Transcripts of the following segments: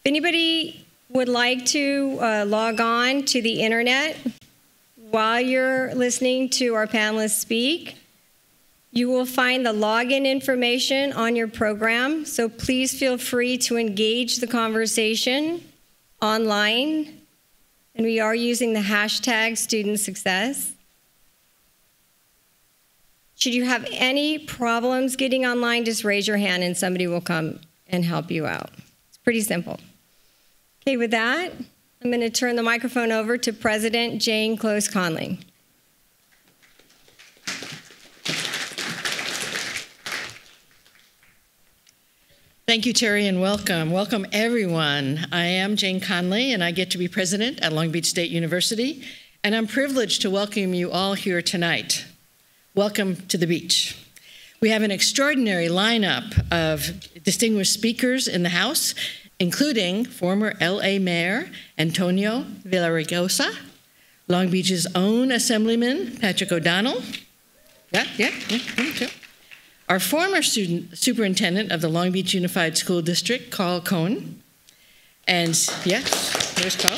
anybody would like to log on to the internet while you're listening to our panelists speak, you will find the login information on your program, so please feel free to engage the conversation online. And we are using the hashtag student success. Should you have any problems getting online, just raise your hand and somebody will come and help you out. It's pretty simple. Okay, with that, I'm going to turn the microphone over to President Jane Close Conley. Thank you, Terry, and welcome. Welcome, everyone. I am Jane Conley, and I get to be president at Long Beach State University, and I'm privileged to welcome you all here tonight. Welcome to the beach. We have an extraordinary lineup of distinguished speakers in the House, including former LA Mayor Antonio Villaraigosa, Long Beach's own Assemblyman Patrick O'Donnell, our former superintendent of the Long Beach Unified School District, Carl Cohn, and yes, here's Carl,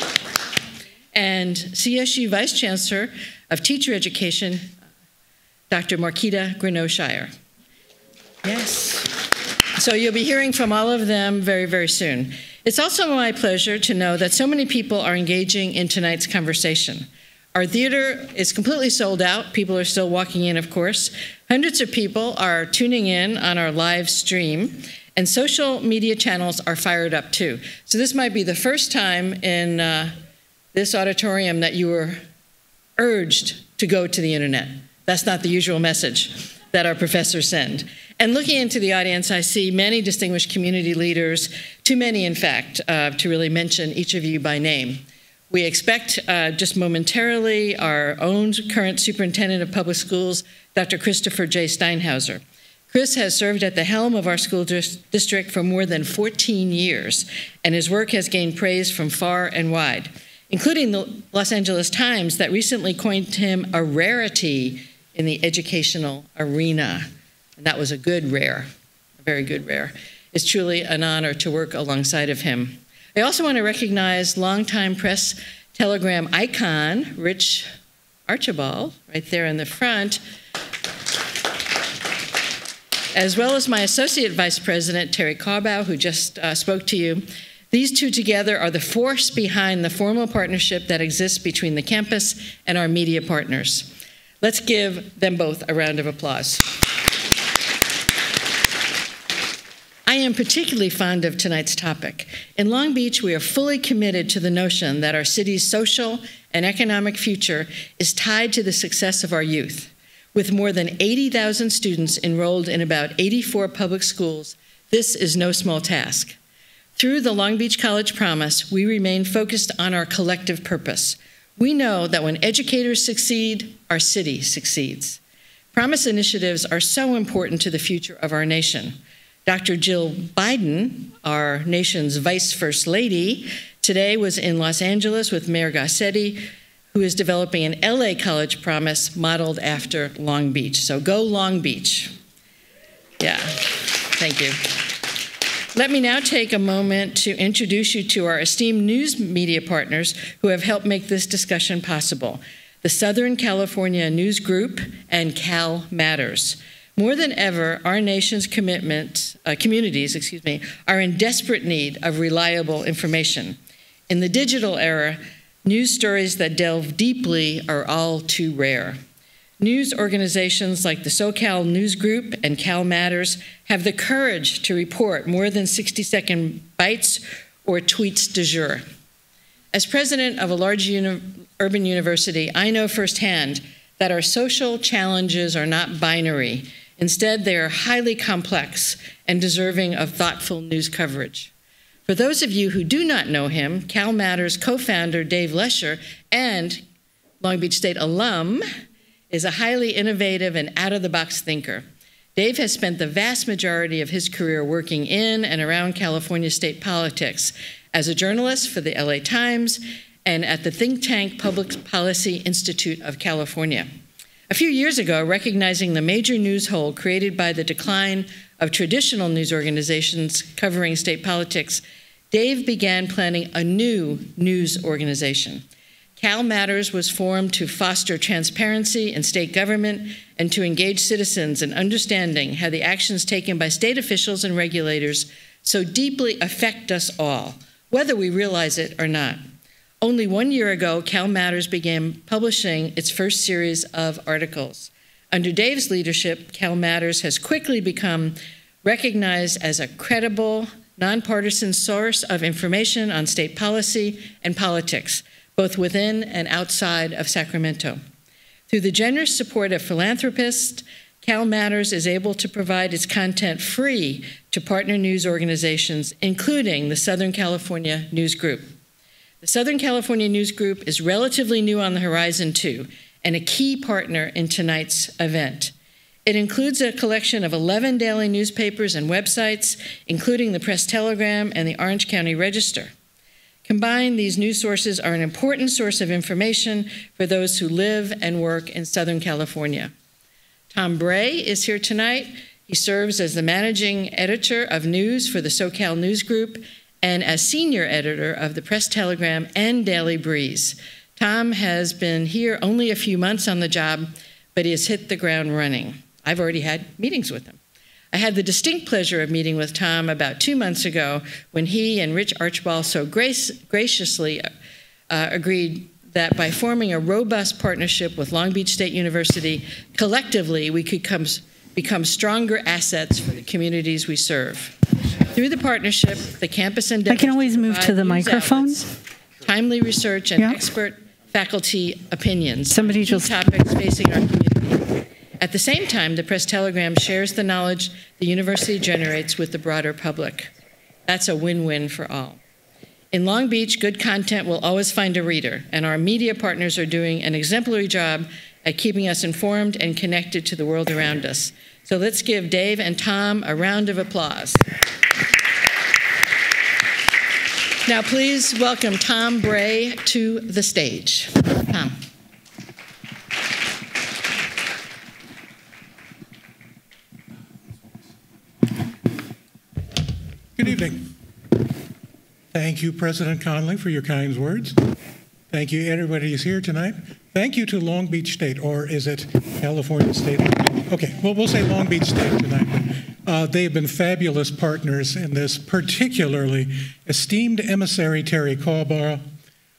and CSU Vice Chancellor of Teacher Education, Dr. Marquita Greenough-Shire. Yes. So you'll be hearing from all of them very, very soon. It's also my pleasure to know that so many people are engaging in tonight's conversation. Our theater is completely sold out. People are still walking in, of course. Hundreds of people are tuning in on our live stream, and social media channels are fired up too. So this might be the first time in this auditorium that you were urged to go to the internet. That's not the usual message that our professors send. And looking into the audience, I see many distinguished community leaders, too many, in fact, to really mention each of you by name. We expect just momentarily our own current superintendent of public schools, Dr. Christopher J. Steinhauser. Chris has served at the helm of our school district for more than 14 years, and his work has gained praise from far and wide, including the Los Angeles Times that recently coined him a rarity in the educational arena. And that was a good rare, a very good rare. It's truly an honor to work alongside of him. I also want to recognize longtime press telegram icon, Rich Archibald, right there in the front, as well as my Associate Vice President, Terry Carbow, who just spoke to you. These two together are the force behind the formal partnership that exists between the campus and our media partners. Let's give them both a round of applause. I am particularly fond of tonight's topic. In Long Beach, we are fully committed to the notion that our city's social and economic future is tied to the success of our youth. With more than 80,000 students enrolled in about 84 public schools, this is no small task. Through the Long Beach College Promise, we remain focused on our collective purpose. We know that when educators succeed, our city succeeds. Promise initiatives are so important to the future of our nation. Dr. Jill Biden, our nation's Vice First Lady, today was in Los Angeles with Mayor Garcetti, who is developing an LA College Promise modeled after Long Beach. So go Long Beach. Yeah, thank you. Let me now take a moment to introduce you to our esteemed news media partners who have helped make this discussion possible. The Southern California News Group and Cal Matters. More than ever, our nation's communities are in desperate need of reliable information. In the digital era, news stories that delve deeply are all too rare. News organizations like the SoCal News Group and Cal Matters have the courage to report more than 60-second bites or tweets du jour. As president of a large urban university, I know firsthand that our social challenges are not binary. Instead, they are highly complex and deserving of thoughtful news coverage. For those of you who do not know him, Cal Matters co-founder Dave Lesher and Long Beach State alum is a highly innovative and out-of-the-box thinker. Dave has spent the vast majority of his career working in and around California state politics as a journalist for the LA Times and at the think tank Public Policy Institute of California. A few years ago, recognizing the major news hole created by the decline of traditional news organizations covering state politics, Dave began planning a new news organization. Cal Matters was formed to foster transparency in state government and to engage citizens in understanding how the actions taken by state officials and regulators so deeply affect us all, whether we realize it or not. Only 1 year ago, Cal Matters began publishing its first series of articles. Under Dave's leadership, Cal Matters has quickly become recognized as a credible, nonpartisan source of information on state policy and politics, both within and outside of Sacramento. Through the generous support of philanthropists, Cal Matters is able to provide its content free to partner news organizations, including the Southern California News Group. The Southern California News Group is relatively new on the horizon, too, and a key partner in tonight's event. It includes a collection of 11 daily newspapers and websites, including the Press-Telegram and the Orange County Register. Combined, these news sources are an important source of information for those who live and work in Southern California. Tom Bray is here tonight. He serves as the managing editor of news for the SoCal News Group and as senior editor of the Press-Telegram and Daily Breeze. Tom has been here only a few months on the job, but he has hit the ground running. I've already had meetings with him. I had the distinct pleasure of meeting with Tom about 2 months ago when he and Rich Archibald so graciously agreed that by forming a robust partnership with Long Beach State University, collectively we could become stronger assets for the communities we serve. Through the partnership, the campus endeavors I can always move to the microphone. Timely research and expert faculty opinions. Somebody just topics facing our community. At the same time, the Press-Telegram shares the knowledge the university generates with the broader public. That's a win-win for all. In Long Beach, good content will always find a reader, and our media partners are doing an exemplary job at keeping us informed and connected to the world around us. So let's give Dave and Tom a round of applause. Now please welcome Tom Bray to the stage. Tom. Good evening. Thank you, President Conley, for your kind words. Thank you, everybody who's here tonight. Thank you to Long Beach State, or is it California State? Okay, well, we'll say Long Beach State tonight. They've been fabulous partners in this, particularly esteemed emissary Terry Cawborough.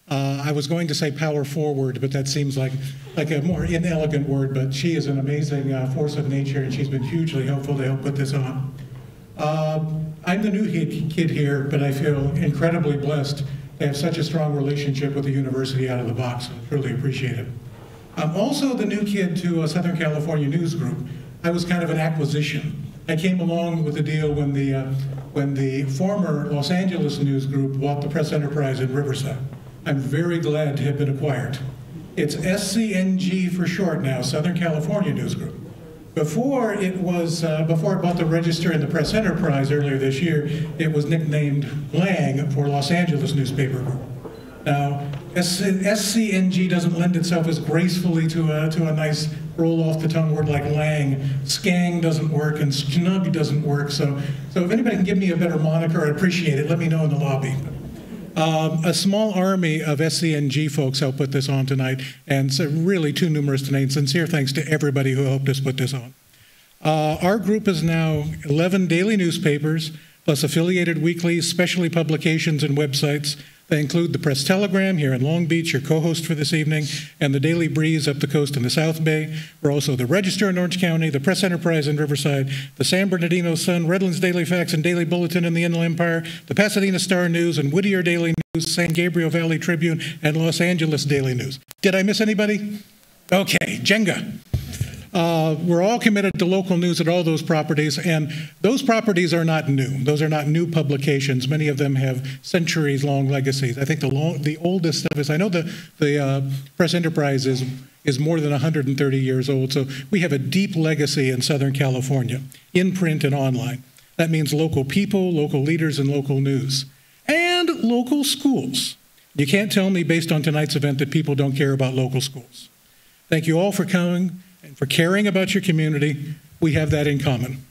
I was going to say power forward, but that seems like a more inelegant word, but she is an amazing force of nature, and she's been hugely helpful to help put this on. I'm the new kid here, but I feel incredibly blessed to have such a strong relationship with the university out of the box. I truly appreciate it. I'm also the new kid to Southern California News Group. I was kind of an acquisition. I came along with the deal when the former Los Angeles News Group bought the Press Enterprise in Riverside. I'm very glad to have been acquired. It's SCNG for short now, Southern California News Group. Before it bought the Register and the Press Enterprise earlier this year, it was nicknamed Lang for Los Angeles Newspaper Group. Now, SCNG doesn't lend itself as gracefully to a nice roll-off-the-tongue word like Lang. Skang doesn't work, and Snug doesn't work. So if anybody can give me a better moniker, I'd appreciate it. Let me know in the lobby. A small army of SCNG folks helped put this on tonight, and so really too numerous to name. Sincere thanks to everybody who helped us put this on. Our group is now 11 daily newspapers, plus affiliated weeklies, specialty publications, and websites. They include the Press-Telegram here in Long Beach, your co-host for this evening, and the Daily Breeze up the coast in the South Bay. We're also the Register in Orange County, the Press Enterprise in Riverside, the San Bernardino Sun, Redlands Daily Fax and Daily Bulletin in the Inland Empire, the Pasadena Star News and Whittier Daily News, San Gabriel Valley Tribune, and Los Angeles Daily News. Did I miss anybody? Okay, Jenga. We're all committed to local news at all those properties, and those properties are not new. Those are not new publications. Many of them have centuries-long legacies. I think the oldest of us, I know the Press Enterprise is more than 130 years old, so we have a deep legacy in Southern California, in print and online. That means local people, local leaders, and local news. And local schools. You can't tell me based on tonight's event that people don't care about local schools. Thank you all for coming and for caring about your community. We have that in common.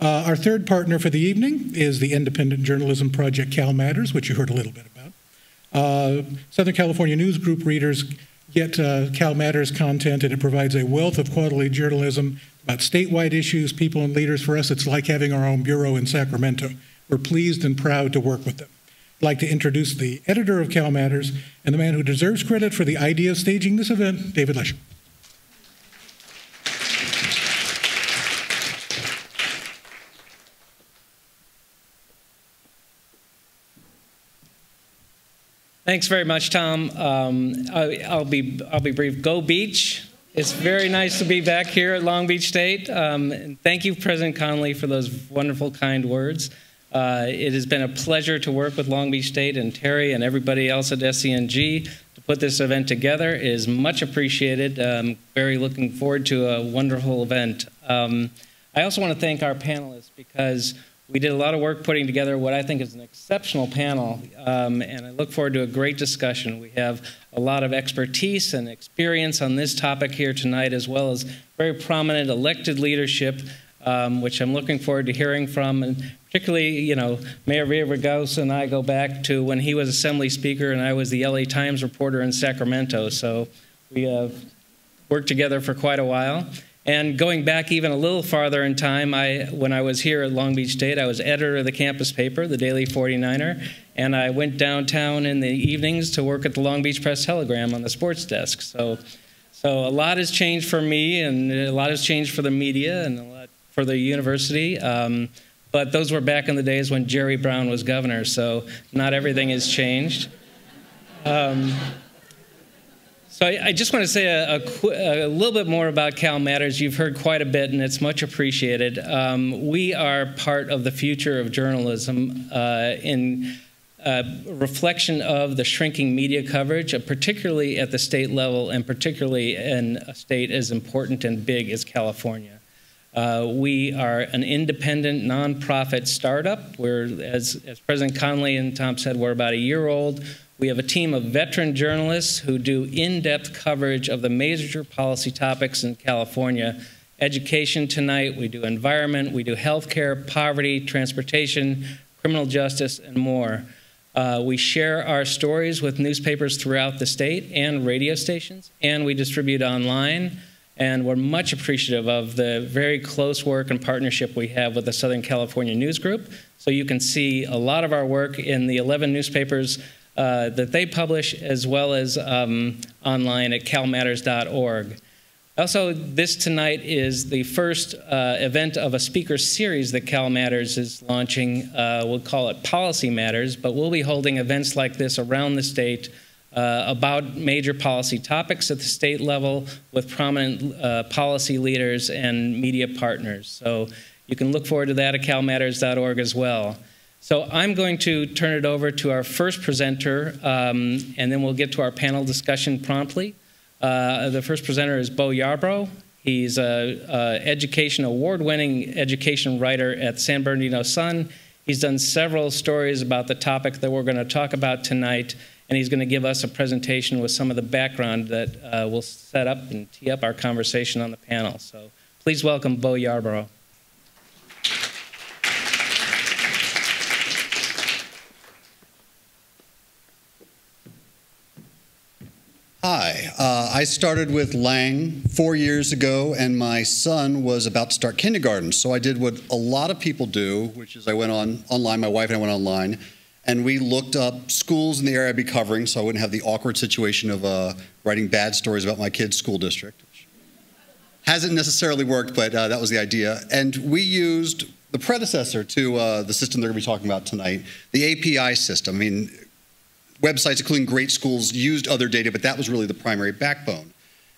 Our third partner for the evening is the independent journalism project Cal Matters, which you heard a little bit about. Southern California News Group readers get Cal Matters content, and it provides a wealth of quality journalism about statewide issues, people, and leaders. For us, it's like having our own bureau in Sacramento. We're pleased and proud to work with them. I'd like to introduce the editor of Cal Matters and the man who deserves credit for the idea of staging this event, David Lesher. Thanks very much, Tom. I'll be brief. Go Beach! It's very nice to be back here at Long Beach State. And thank you, President Connolly, for those wonderful, kind words. It has been a pleasure to work with Long Beach State and Terry and everybody else at SCNG to put this event together. It is much appreciated. Very looking forward to a wonderful event. I also want to thank our panelists because we did a lot of work putting together what I think is an exceptional panel, and I look forward to a great discussion. We have a lot of expertise and experience on this topic here tonight, as well as very prominent elected leadership, which I'm looking forward to hearing from. And particularly, you know, Mayor Villaraigosa and I go back to when he was Assembly Speaker and I was the LA Times reporter in Sacramento. So we have worked together for quite a while. And going back even a little farther in time, when I was here at Long Beach State, I was editor of the campus paper, the Daily 49er, and I went downtown in the evenings to work at the Long Beach Press-Telegram on the sports desk. So a lot has changed for me, and a lot has changed for the media, and a lot for the university. But those were back in the days when Jerry Brown was governor, so not everything has changed. So I just want to say a little bit more about Cal Matters. You've heard quite a bit, and it's much appreciated. We are part of the future of journalism in reflection of the shrinking media coverage, particularly at the state level, and particularly in a state as important and big as California. We are an independent, nonprofit startup. We're, as President Connolly and Tom said, we're about a year old. We have a team of veteran journalists who do in-depth coverage of the major policy topics in California. Education tonight, we do environment, we do healthcare, poverty, transportation, criminal justice, and more. We share our stories with newspapers throughout the state and radio stations, and we distribute online. And we're much appreciative of the very close work and partnership we have with the Southern California News Group. So you can see a lot of our work in the 11 newspapers that they publish, as well as online at calmatters.org. Also, this tonight is the first event of a speaker series that Cal Matters is launching. We'll call it Policy Matters, but we'll be holding events like this around the state about major policy topics at the state level with prominent policy leaders and media partners. So you can look forward to that at calmatters.org as well. So I'm going to turn it over to our first presenter, and then we'll get to our panel discussion promptly. The first presenter is Bo Yarbrough. He's an award-winning education writer at San Bernardino Sun. He's done several stories about the topic that we're going to talk about tonight, and he's going to give us a presentation with some of the background that will set up and tee up our conversation on the panel. So please welcome Bo Yarbrough. Hi, I started with Lang 4 years ago, and my son was about to start kindergarten. So I did what a lot of people do, which is I went online, my wife and I went online, and we looked up schools in the area I'd be covering so I wouldn't have the awkward situation of writing bad stories about my kid's school district. Which hasn't necessarily worked, but that was the idea. And we used the predecessor to the system they're going to be talking about tonight, the API system. I mean, websites, including great schools, used other data, but that was really the primary backbone.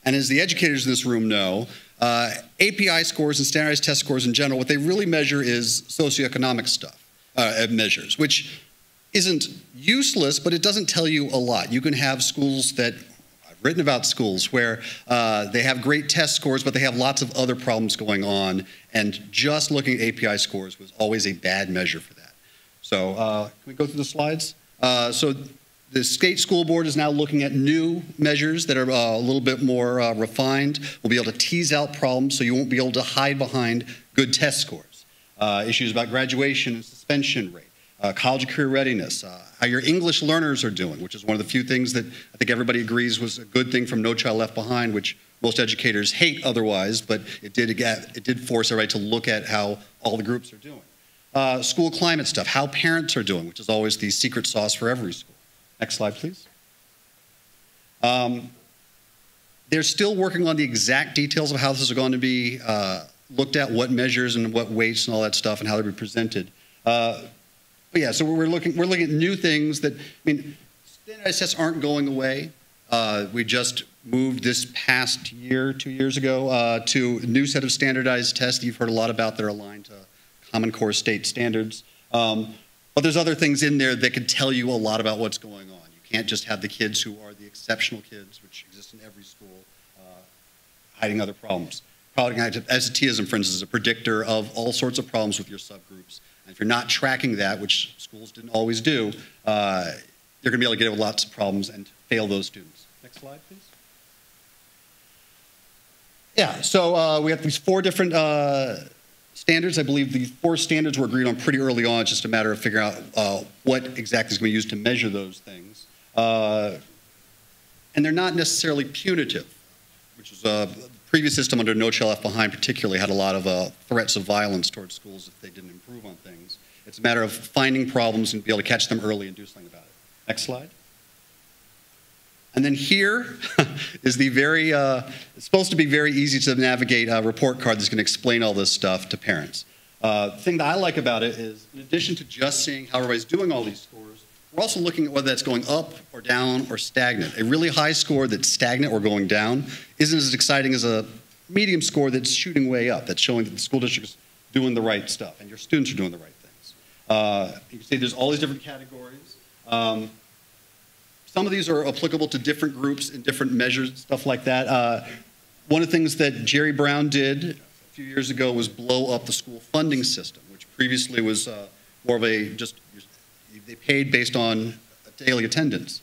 And as the educators in this room know, API scores and standardized test scores in general, what they really measure is socioeconomic stuff, measures, which isn't useless, but it doesn't tell you a lot. You can have schools that, I've written about schools where they have great test scores, but they have lots of other problems going on, and just looking at API scores was always a bad measure for that. So can we go through the slides? So the state school board is now looking at new measures that are a little bit more refined. We'll be able to tease out problems so you won't be able to hide behind good test scores. issues about graduation and suspension rate, college and career readiness, how your English learners are doing, which is one of the few things that I think everybody agrees was a good thing from No Child Left Behind, which most educators hate otherwise, but it did force everybody to look at how all the groups are doing. School climate stuff, how parents are doing, which is always the secret sauce for every school. Next slide, please. They're still working on the exact details of how this is going to be looked at, what measures and what weights and all that stuff, and how they'll be presented. But yeah, so we're looking at new things that, I mean, standardized tests aren't going away. We just moved this past year, 2 years ago, to a new set of standardized tests that you've heard a lot about that are aligned to Common Core state standards. But there's other things in there that could tell you a lot about what's going on. You can't just have the kids who are the exceptional kids, which exist in every school, hiding other problems. Absenteeism, for instance, is a predictor of all sorts of problems with your subgroups. And if you're not tracking that, which schools didn't always do, you're going to be able to get lots of problems and fail those students. Next slide, please. Yeah, so we have these 4 different standards. I believe the 4 standards were agreed on pretty early on. It's just a matter of figuring out what exactly is going to be used to measure those things. And they're not necessarily punitive, which is the previous system under No Child Left Behind particularly had a lot of threats of violence towards schools if they didn't improve on things. It's a matter of finding problems and be able to catch them early and do something about it. Next slide. And then here is the very, it's supposed to be very easy to navigate report card that's going to explain all this stuff to parents. The thing that I like about it is, in addition to just seeing how everybody's doing all these scores, we're also looking at whether that's going up or down or stagnant. A really high score that's stagnant or going down isn't as exciting as a medium score that's shooting way up, that's showing that the school district is doing the right stuff and your students are doing the right things. You can see there's all these different categories. Some of these are applicable to different groups and different measures, stuff like that. One of the things that Jerry Brown did a few years ago was blow up the school funding system, which previously was more of a just, they paid based on daily attendance.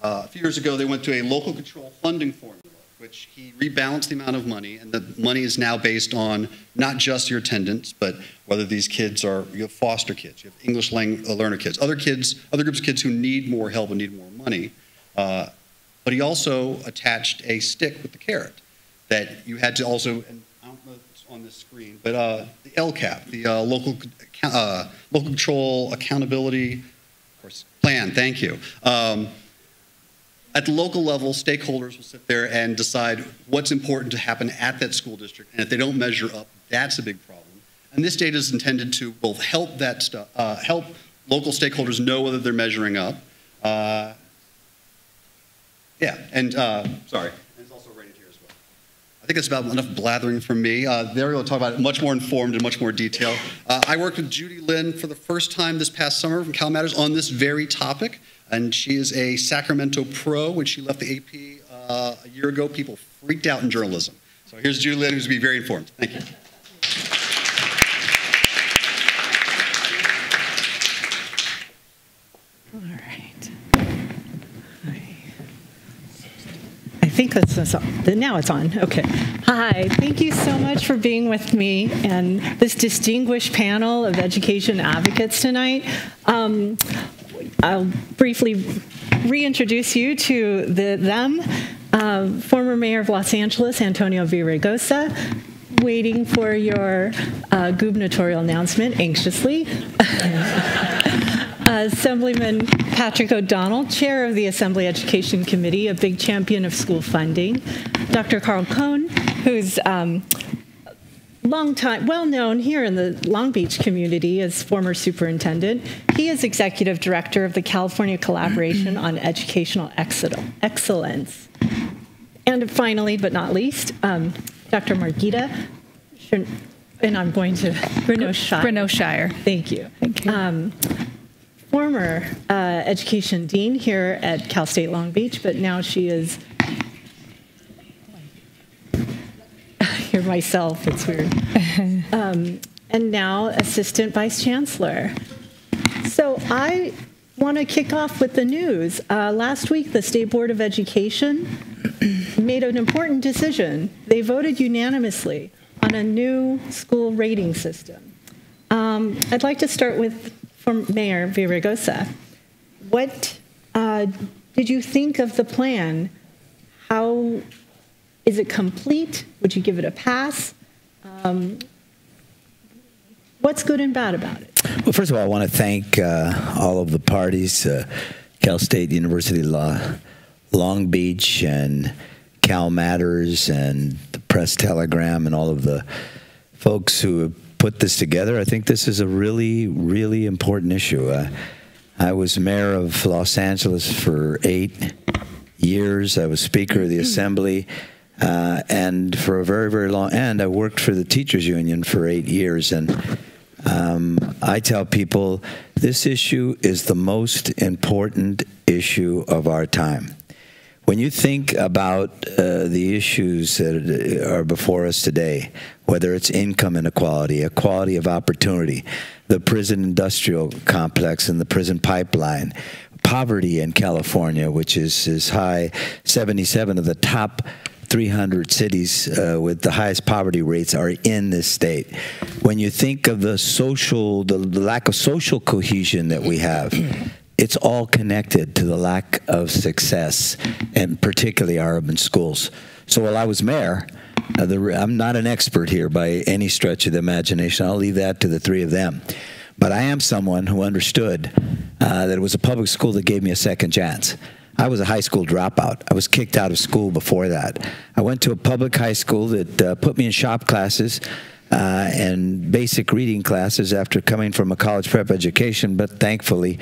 A few years ago, they went to a local control funding formula, which he rebalanced the amount of money, and the money is now based on not just your attendance, but whether these kids are, you have foster kids, you have English learner kids, other groups of kids who need more help and need more money. But he also attached a stick with the carrot that you had to also, and I don't know if it's on this screen, but the LCAP, the local control accountability of course, plan, thank you. At the local level, stakeholders will sit there and decide what's important to happen at that school district, and if they don't measure up, that's a big problem. And this data is intended to both help that help local stakeholders know whether they're measuring up. Sorry, and it's also rated here as well. I think that's about enough blathering from me. They're going to talk about it much more informed and much more detail. I worked with Judy Lynn for the first time this past summer from Cal Matters on this very topic. And she is a Sacramento pro. When she left the AP a year ago, people freaked out in journalism. So here's Julie Lynn, who's going to be very informed. Thank you. All right. I think that's on. Now it's on. Okay. Hi. Thank you so much for being with me and this distinguished panel of education advocates tonight. I'll briefly reintroduce you to them. Former Mayor of Los Angeles, Antonio Villaraigosa, waiting for your gubernatorial announcement anxiously. Assemblyman Patrick O'Donnell, Chair of the Assembly Education Committee, a big champion of school funding. Dr. Carl Cohn, who's well known here in the Long Beach community as former superintendent. He is executive director of the California Collaboration on Educational Excellence. And finally, but not least, Dr. Margita, and I'm going to Breno-Shire. Thank you. Thank you. Former education dean here at Cal State Long Beach, but now she is here myself, it's weird. And now Assistant Vice Chancellor. So I want to kick off with the news. Last week, the State Board of Education made an important decision. They voted unanimously on a new school rating system. I'd like to start with Mayor Villaraigosa. What did you think of the plan? How is it complete? Would you give it a pass? What's good and bad about it? Well, first of all, I want to thank all of the parties, Cal State University Law, Long Beach, and Cal Matters, and the Press Telegram, and all of the folks who have put this together. I think this is a really, really important issue. I was mayor of Los Angeles for 8 years. I was Speaker of the Assembly, and for a very, very long, and I worked for the Teachers Union for 8 years. And I tell people this issue is the most important issue of our time. When you think about the issues that are before us today, whether it's income inequality, equality of opportunity, the prison industrial complex and the prison pipeline, poverty in California, which is as high, 77 of the top 300 cities with the highest poverty rates are in this state. When you think of the lack of social cohesion that we have, it's all connected to the lack of success, and particularly our urban schools. So while I was mayor, I'm not an expert here by any stretch of the imagination. I'll leave that to the three of them. But I am someone who understood that it was a public school that gave me a second chance. I was a high school dropout. I was kicked out of school before that. I went to a public high school that put me in shop classes and basic reading classes after coming from a college prep education, but thankfully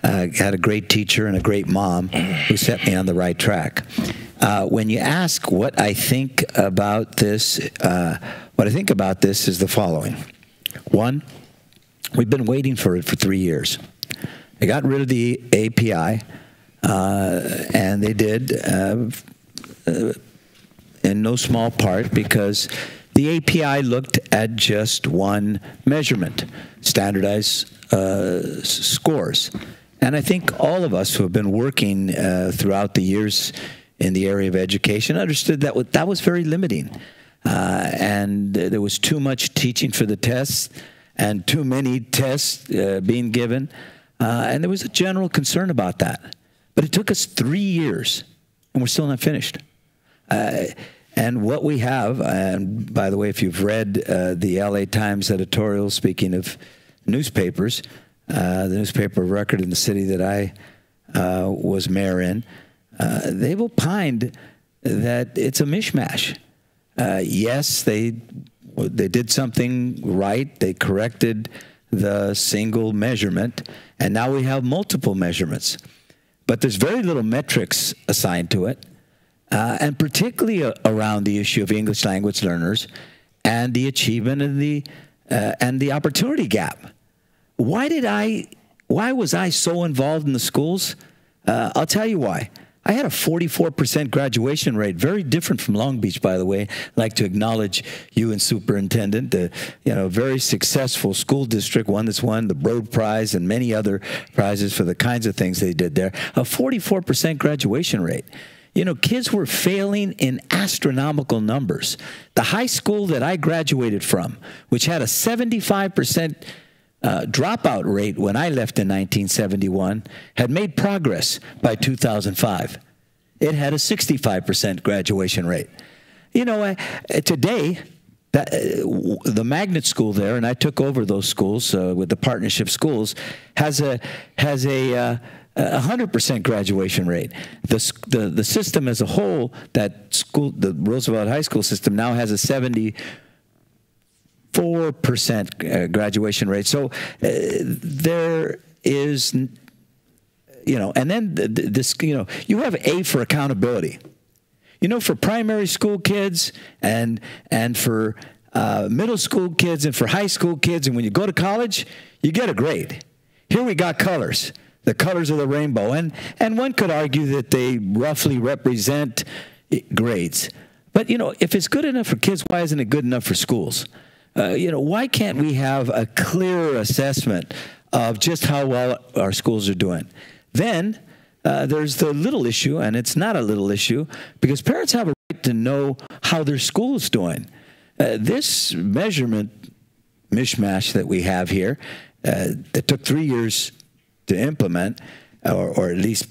had a great teacher and a great mom who set me on the right track. When you ask what I think about this, is the following. One, we've been waiting for it for 3 years. They got rid of the API. And they did in no small part because the API looked at just one measurement, standardized scores. And I think all of us who have been working throughout the years in the area of education understood that that was very limiting. And there was too much teaching for the tests and too many tests being given. And there was a general concern about that. But it took us 3 years, and we're still not finished. And what we have, and by the way, if you've read the LA Times editorial, speaking of newspapers, the newspaper of record in the city that I was mayor in, they've opined that it's a mishmash. Yes, they did something right. They corrected the single measurement, and now we have multiple measurements. But there's very little metrics assigned to it, and particularly around the issue of English language learners and the achievement and the opportunity gap. Why was I so involved in the schools? I'll tell you why. I had a 44% graduation rate, very different from Long Beach, by the way. I'd like to acknowledge you and Superintendent, very successful school district, one that's won the Broad Prize and many other prizes for the kinds of things they did there. A 44% graduation rate. Kids were failing in astronomical numbers. The high school that I graduated from, which had a 75% dropout rate when I left in 1971, had made progress by 2005. It had a 65% graduation rate. Today, the magnet school there, and I took over those schools with the partnership schools, has a 100% graduation rate. The system as a whole, that school, the Roosevelt High School system, now has a 74% graduation rate. So there is, and then you have A for accountability. For primary school kids and for middle school kids and for high school kids, and when you go to college, you get a grade. Here we got colors, the colors of the rainbow, and one could argue that they roughly represent grades. But if it's good enough for kids, why isn't it good enough for schools? Why can't we have a clear assessment of just how well our schools are doing? Then there's the little issue, and it's not a little issue, because parents have a right to know how their school is doing. This measurement mishmash that we have here that took 3 years to implement, or at least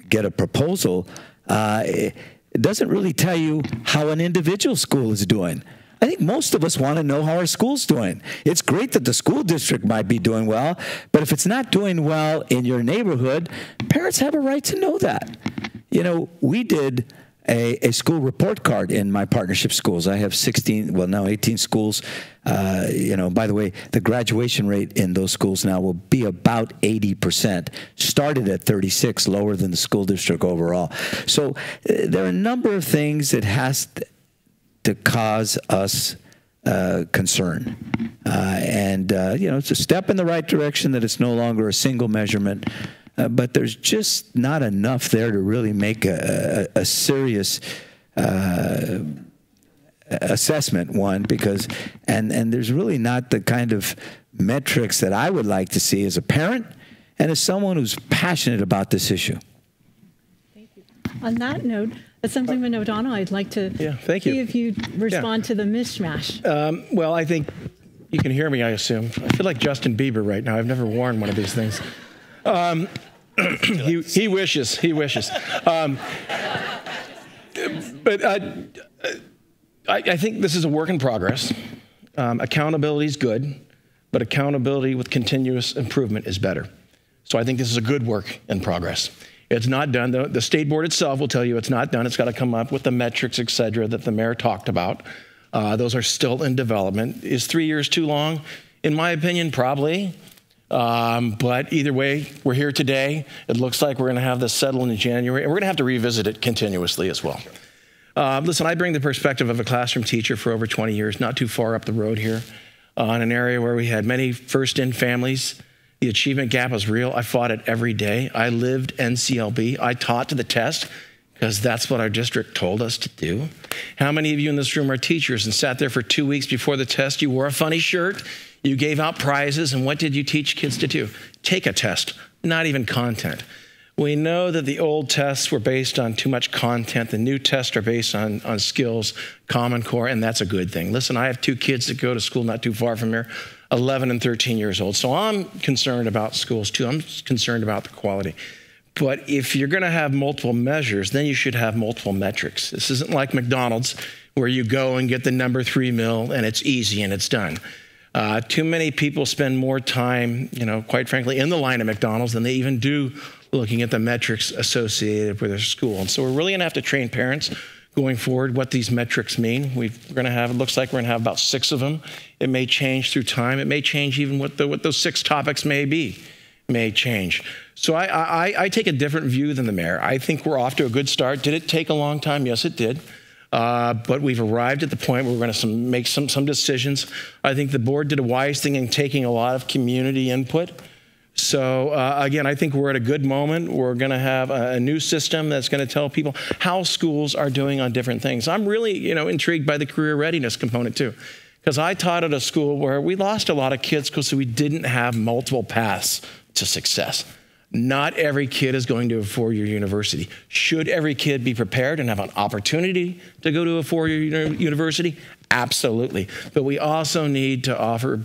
get a proposal, it doesn't really tell you how an individual school is doing. I think most of us want to know how our school's doing. It's great that the school district might be doing well, but if it's not doing well in your neighborhood, parents have a right to know that. You know, we did a school report card in my partnership schools. I have 16, well, now 18 schools. You know, by the way, the graduation rate in those schools now will be about 80%. Started at 36, lower than the school district overall. So there are a number of things that has to cause us concern. You know, it's a step in the right direction that it's no longer a single measurement. But there's just not enough there to really make a serious assessment, one, because, and there's really not the kind of metrics that I would like to see as a parent and as someone who's passionate about this issue. Thank you. On that note, Assemblyman O'Donnell, I'd like to see if you respond to the mishmash. Well, I think you can hear me, I assume. I feel like Justin Bieber right now. I've never worn one of these things. He wishes. But I think this is a work in progress. Accountability is good, but accountability with continuous improvement is better. So I think this is a good work in progress. It's not done. The state board itself will tell you it's not done. It's got to come up with the metrics, et cetera, that the mayor talked about. Those are still in development. Is 3 years too long? In my opinion, probably. But either way, we're here today. It looks like we're going to have this settled in January, and we're going to have to revisit it continuously as well. Listen, I bring the perspective of a classroom teacher for over 20 years, not too far up the road here, in an area where we had many first-in families. The achievement gap was real. I fought it every day. I lived NCLB. I taught to the test because that's what our district told us to do. How many of you in this room are teachers and sat there for 2 weeks before the test? You wore a funny shirt. You gave out prizes, and what did you teach kids to do? Take a test, not even content. We know that the old tests were based on too much content. The new tests are based on skills, Common Core, and that's a good thing. Listen, I have 2 kids that go to school not too far from here, 11 and 13 years old. So I'm concerned about schools too. I'm concerned about the quality. But if you're going to have multiple measures, then you should have multiple metrics. This isn't like McDonald's where you go and get the number 3 meal and it's easy and it's done. Too many people spend more time, you know, quite frankly, in the line at McDonald's than they even do looking at the metrics associated with their school. And so we're really going to have to train parents going forward what these metrics mean. We're going to have, it looks like we're going to have about 6 of them. It may change through time. It may change even what those 6 topics may be, may change. So I take a different view than the mayor. I think we're off to a good start. Did it take a long time? Yes, it did. But we've arrived at the point where we're going to make some decisions. I think the board did a wise thing in taking a lot of community input. So again, I think we're at a good moment. We're going to have a new system that's going to tell people how schools are doing on different things. I'm really, you know, intrigued by the career readiness component too, because I taught at a school where we lost a lot of kids because we didn't have multiple paths to success. Not every kid is going to a 4-year university. Should every kid be prepared and have an opportunity to go to a 4-year university? Absolutely. But we also need to offer,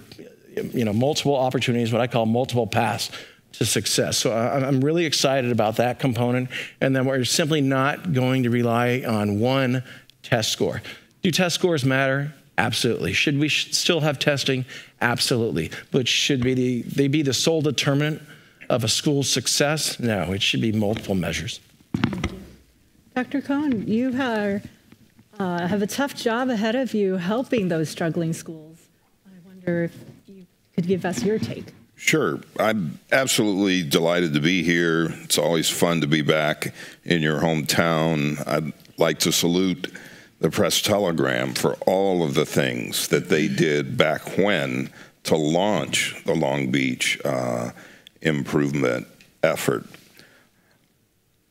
you know, multiple opportunities, what I call multiple paths to success. So I'm really excited about that component. And then we're simply not going to rely on one test score. Do test scores matter? Absolutely. Should we still have testing? Absolutely. But should they be the sole determinant of a school's success? No, it should be multiple measures. Dr. Cohen, you have a tough job ahead of you helping those struggling schools. I wonder if you could give us your take. Sure. I'm absolutely delighted to be here. It's always fun to be back in your hometown. I'd like to salute the Press-Telegram for all of the things that they did back when to launch the Long Beach improvement effort.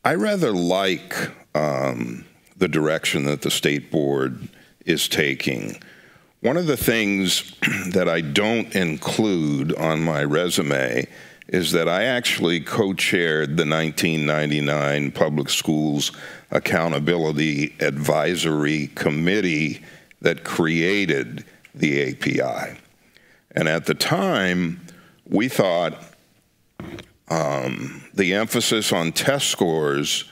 I rather like the direction that the state board is taking. One of the things that I don't include on my resume is that I actually co-chaired the 1999 Public Schools Accountability Advisory Committee that created the API. And at the time, we thought the emphasis on test scores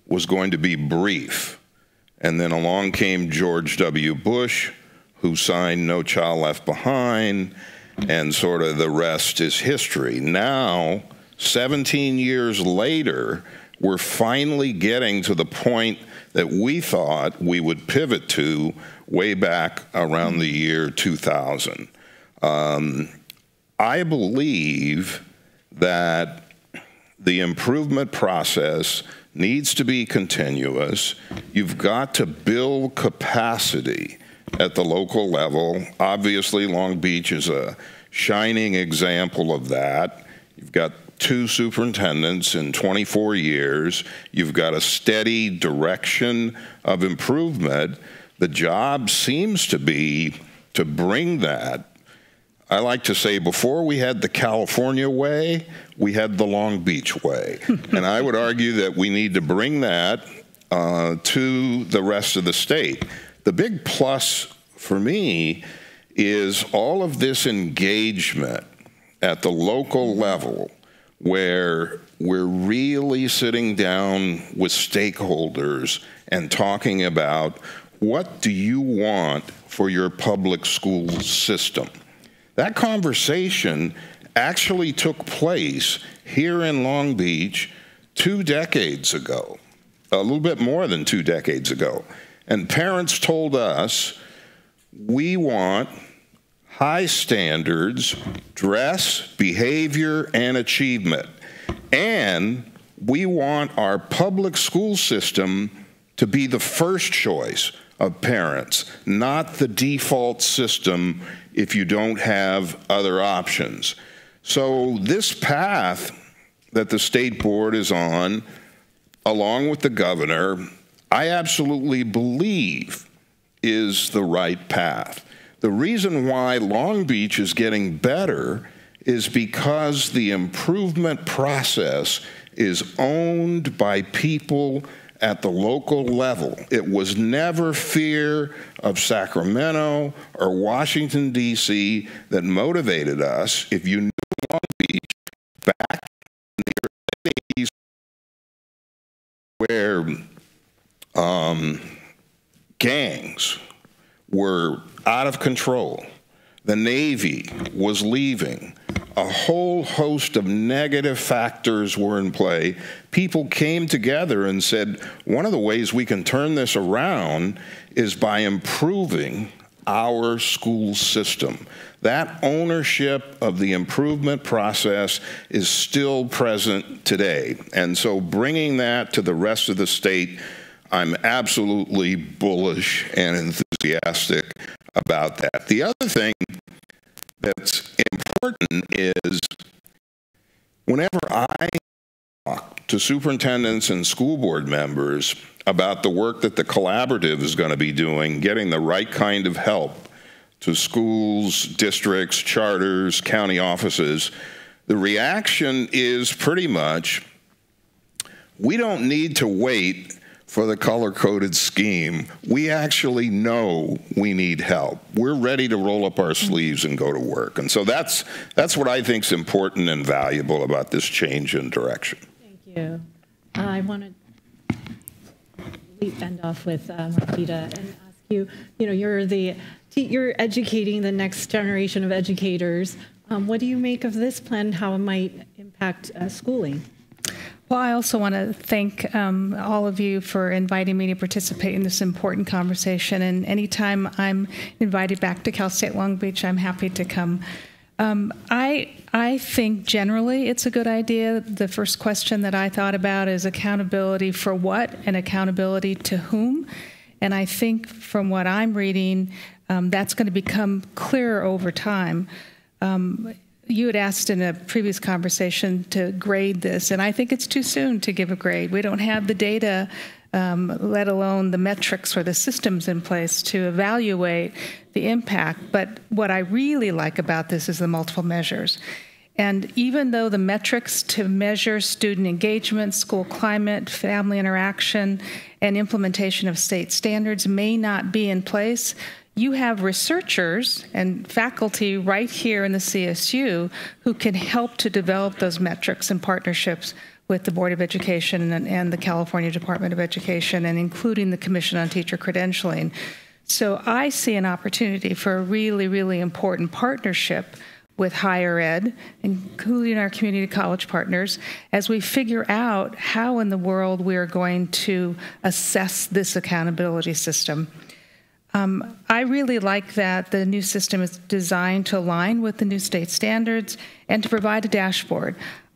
was going to be brief. And then along came George W. Bush, who signed No Child Left Behind, and sort of the rest is history. Now, 17 years later, we're finally getting to the point that we thought we would pivot to way back around the year 2000. I believe that the improvement process needs to be continuous. You've got to build capacity at the local level. Obviously, Long Beach is a shining example of that. You've got 2 superintendents in 24 years. You've got a steady direction of improvement. The job seems to be to bring that. I like to say before we had the California way, we had the Long Beach way. And I would argue that we need to bring that to the rest of the state. The big plus for me is all of this engagement at the local level where we're really sitting down with stakeholders and talking about what do you want for your public school system. That conversation actually took place here in Long Beach 2 decades ago, a little bit more than 2 decades ago. And parents told us, we want high standards, dress, behavior, and achievement. And we want our public school system to be the first choice of parents, not the default system if you don't have other options. So this path that the state board is on, along with the governor, I absolutely believe is the right path. The reason why Long Beach is getting better is because the improvement process is owned by people at the local level. It was never fear of Sacramento or Washington, D.C. that motivated us. If you knew Long Beach back in the early 80s, where gangs were out of control, the Navy was leaving, a whole host of negative factors were in play. People came together and said, one of the ways we can turn this around is by improving our school system. That ownership of the improvement process is still present today. And so bringing that to the rest of the state, I'm absolutely bullish and enthusiastic about that. The other thing that's important is whenever I talk to superintendents and school board members about the work that the collaborative is going to be doing, getting the right kind of help to schools, districts, charters, county offices, the reaction is pretty much, we don't need to wait for the color-coded scheme. We actually know we need help. We're ready to roll up our sleeves and go to work. And so that's what I think is important and valuable about this change in direction. Thank you. I want to end off with Marquita and ask you, you're educating the next generation of educators. What do you make of this plan, how it might impact schooling? Well, I also want to thank all of you for inviting me to participate in this important conversation. And anytime I'm invited back to Cal State Long Beach, I'm happy to come. I think generally it's a good idea. The first question that I thought about is accountability for what and accountability to whom. And I think from what I'm reading, that's going to become clearer over time. You had asked in a previous conversation to grade this, and I think it's too soon to give a grade. We don't have the data, let alone the metrics or the systems in place to evaluate the impact. But what I really like about this is the multiple measures. And even though the metrics to measure student engagement, school climate, family interaction, and implementation of state standards may not be in place, you have researchers and faculty right here in the CSU who can help to develop those metrics and partnerships with the Board of Education and the California Department of Education, and including the Commission on Teacher Credentialing. So I see an opportunity for a really, really important partnership with higher ed, including our community college partners, as we figure out how in the world we are going to assess this accountability system. I really like that the new system is designed to align with the new state standards and to provide a dashboard.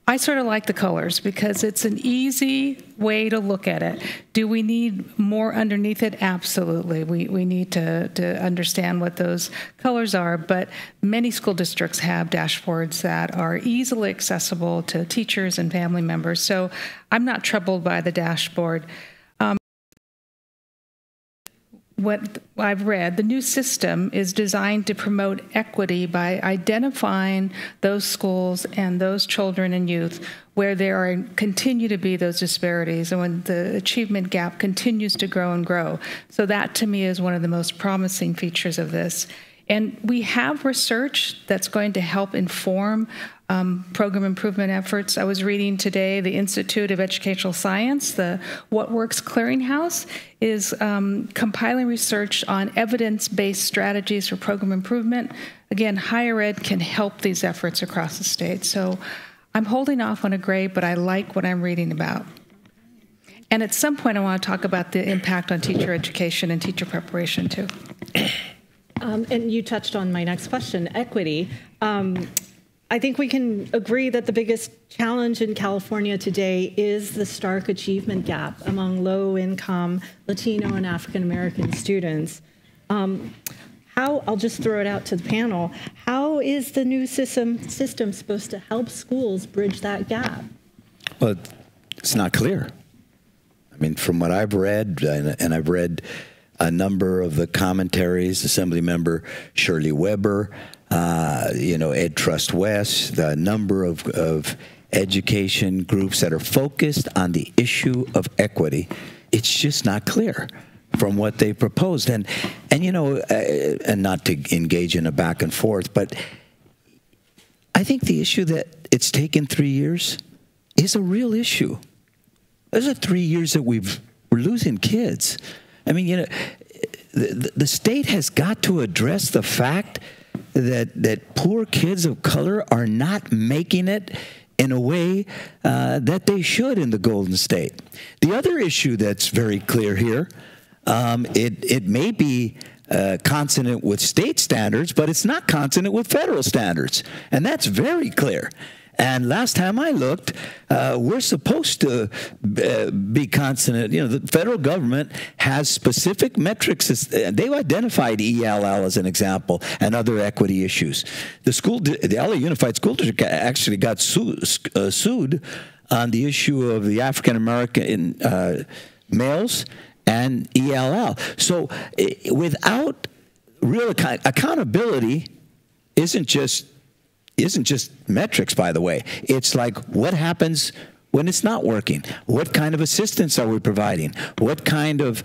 I sort of like the colors because it's an easy way to look at it. Do we need more underneath it? Absolutely. We need to understand what those colors are, but many school districts have dashboards that are easily accessible to teachers and family members, so I'm not troubled by the dashboard. What I've read, the new system is designed to promote equity by identifying those schools and those children and youth where there continue to be those disparities and when the achievement gap continues to grow and grow. So that, to me, is one of the most promising features of this. And we have research that's going to help inform program improvement efforts. I was reading today the Institute of Educational Science, the What Works Clearinghouse, is compiling research on evidence-based strategies for program improvement. Again, higher ed can help these efforts across the state. So I'm holding off on a grade, but I like what I'm reading about. And at some point, I want to talk about the impact on teacher education and teacher preparation, too. And you touched on my next question, equity. I think we can agree that the biggest challenge in California today is the stark achievement gap among low-income Latino and African-American students. I'll just throw it out to the panel, how is the new system supposed to help schools bridge that gap? Well, it's not clear. I mean, from what I've read, and I've read a number of the commentaries, Assemblymember Shirley Weber, Ed Trust West, the number of education groups that are focused on the issue of equity, it's just not clear from what they proposed. And not to engage in a back and forth, but I think the issue that it's taken 3 years is a real issue. Those are 3 years that we're losing kids. I mean, the state has got to address the fact that poor kids of color are not making it in a way that they should in the Golden State. The other issue that's very clear here, it may be consonant with state standards, but it's not consonant with federal standards, and that's very clear. And last time I looked, we're supposed to be consonant. The federal government has specific metrics. They've identified ELL as an example and other equity issues. The LA Unified School District actually got sued on the issue of the African American males and ELL. So without real accountability, isn't just metrics, by the way. It's like, what happens when it's not working? What kind of assistance are we providing? What kind of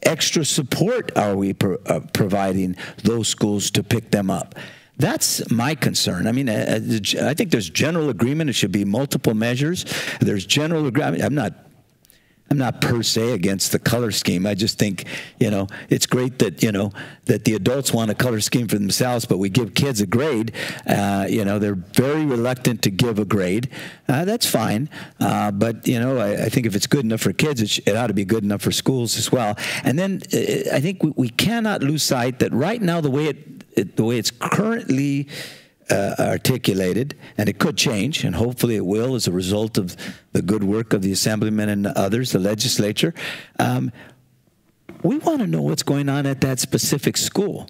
extra support are we providing those schools to pick them up? That's my concern. I mean, I think there's general agreement. It should be multiple measures. There's general agreement. I'm not per se against the color scheme. I just think, it's great that, that the adults want a color scheme for themselves, but we give kids a grade. They're very reluctant to give a grade. That's fine. But, I think if it's good enough for kids, it ought to be good enough for schools as well. And then I think we cannot lose sight that right now, the way it's currently articulated, and it could change, and hopefully it will as a result of the good work of the Assemblymen and others, the legislature. We want to know what's going on at that specific school,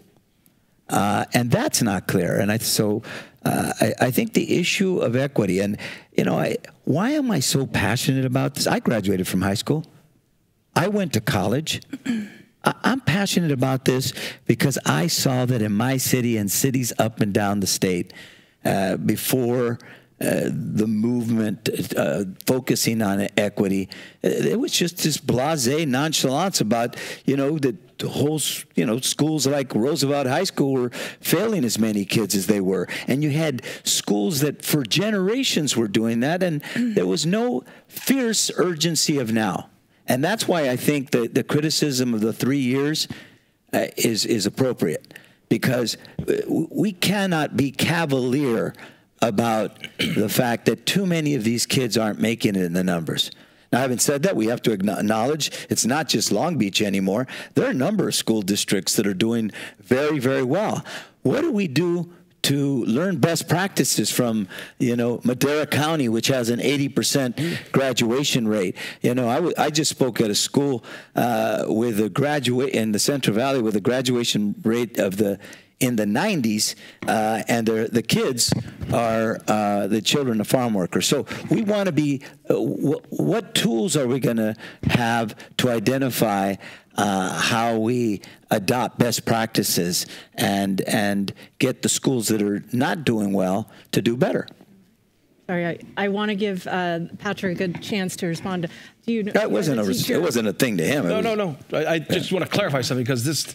and that's not clear. And I think the issue of equity, and why am I so passionate about this? I graduated from high school. I went to college. I'm passionate about this because I saw that in my city and cities up and down the state, before the movement focusing on equity. It was just this blasé nonchalance about, the whole, schools like Roosevelt High School were failing as many kids as they were. And you had schools that for generations were doing that, and there was no fierce urgency of now. And that's why I think that the criticism of the 3 years is appropriate, because we cannot be cavalier about the fact that too many of these kids aren't making it in the numbers. Now, having said that, we have to acknowledge it's not just Long Beach anymore. There are a number of school districts that are doing very, very well. What do we do to learn best practices from, Madera County, which has an 80% graduation rate? I just spoke at a school with a graduate in the Central Valley with a graduation rate in the 90s, and the kids are the children of farm workers. So we want to be, what tools are we going to have to identify how we adopt best practices and get the schools that are not doing well to do better? Sorry, I want to give Patrick a chance to respond. That wasn't it wasn't a thing to him. No. I just want to clarify something, because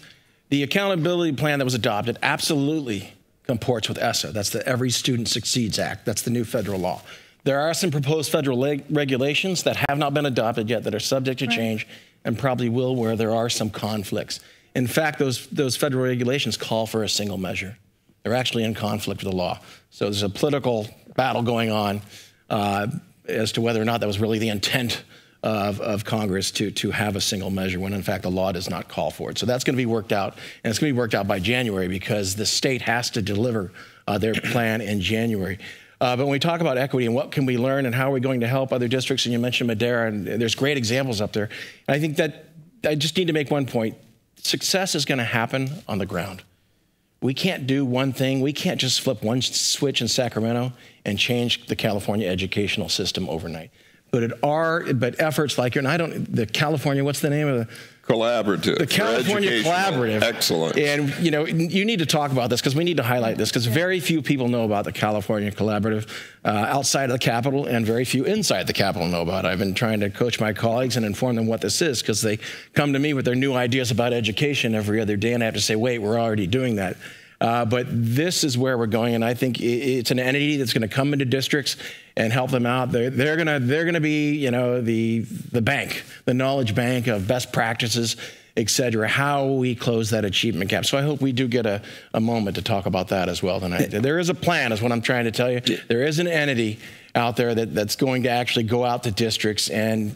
the accountability plan that was adopted absolutely comports with ESSA. That's the Every Student Succeeds Act. That's the new federal law. There are some proposed federal regulations that have not been adopted yet that are subject to change and probably will, where there are some conflicts. In fact, those federal regulations call for a single measure. They're actually in conflict with the law. So there's a political battle going on as to whether or not that was really the intent of Congress to have a single measure, when in fact the law does not call for it. So that's going to be worked out, and it's going to be worked out by January, because the state has to deliver their plan in January. But when we talk about equity and what can we learn and how are we going to help other districts, and you mentioned Madera, and there's great examples up there. And I think that I just need to make one point. Success is going to happen on the ground. We can't do one thing. We can't just flip one switch in Sacramento and change the California educational system overnight. But efforts like the California, what's the name of the Collaborative. The California Collaborative. Excellent. And you need to talk about this, because we need to highlight this, because very few people know about the California Collaborative outside of the Capitol, and very few inside the Capitol know about it. I've been trying to coach my colleagues and inform them what this is, because they come to me with their new ideas about education every other day, and I have to say, wait, we're already doing that. But this is where we're going, and I think it's an entity that's going to come into districts and help them out. They're going to be, the bank, the knowledge bank of best practices, et cetera, how we close that achievement gap. So I hope we do get a moment to talk about that as well tonight. There is a plan, is what I'm trying to tell you. There is an entity out there that's going to actually go out to districts and,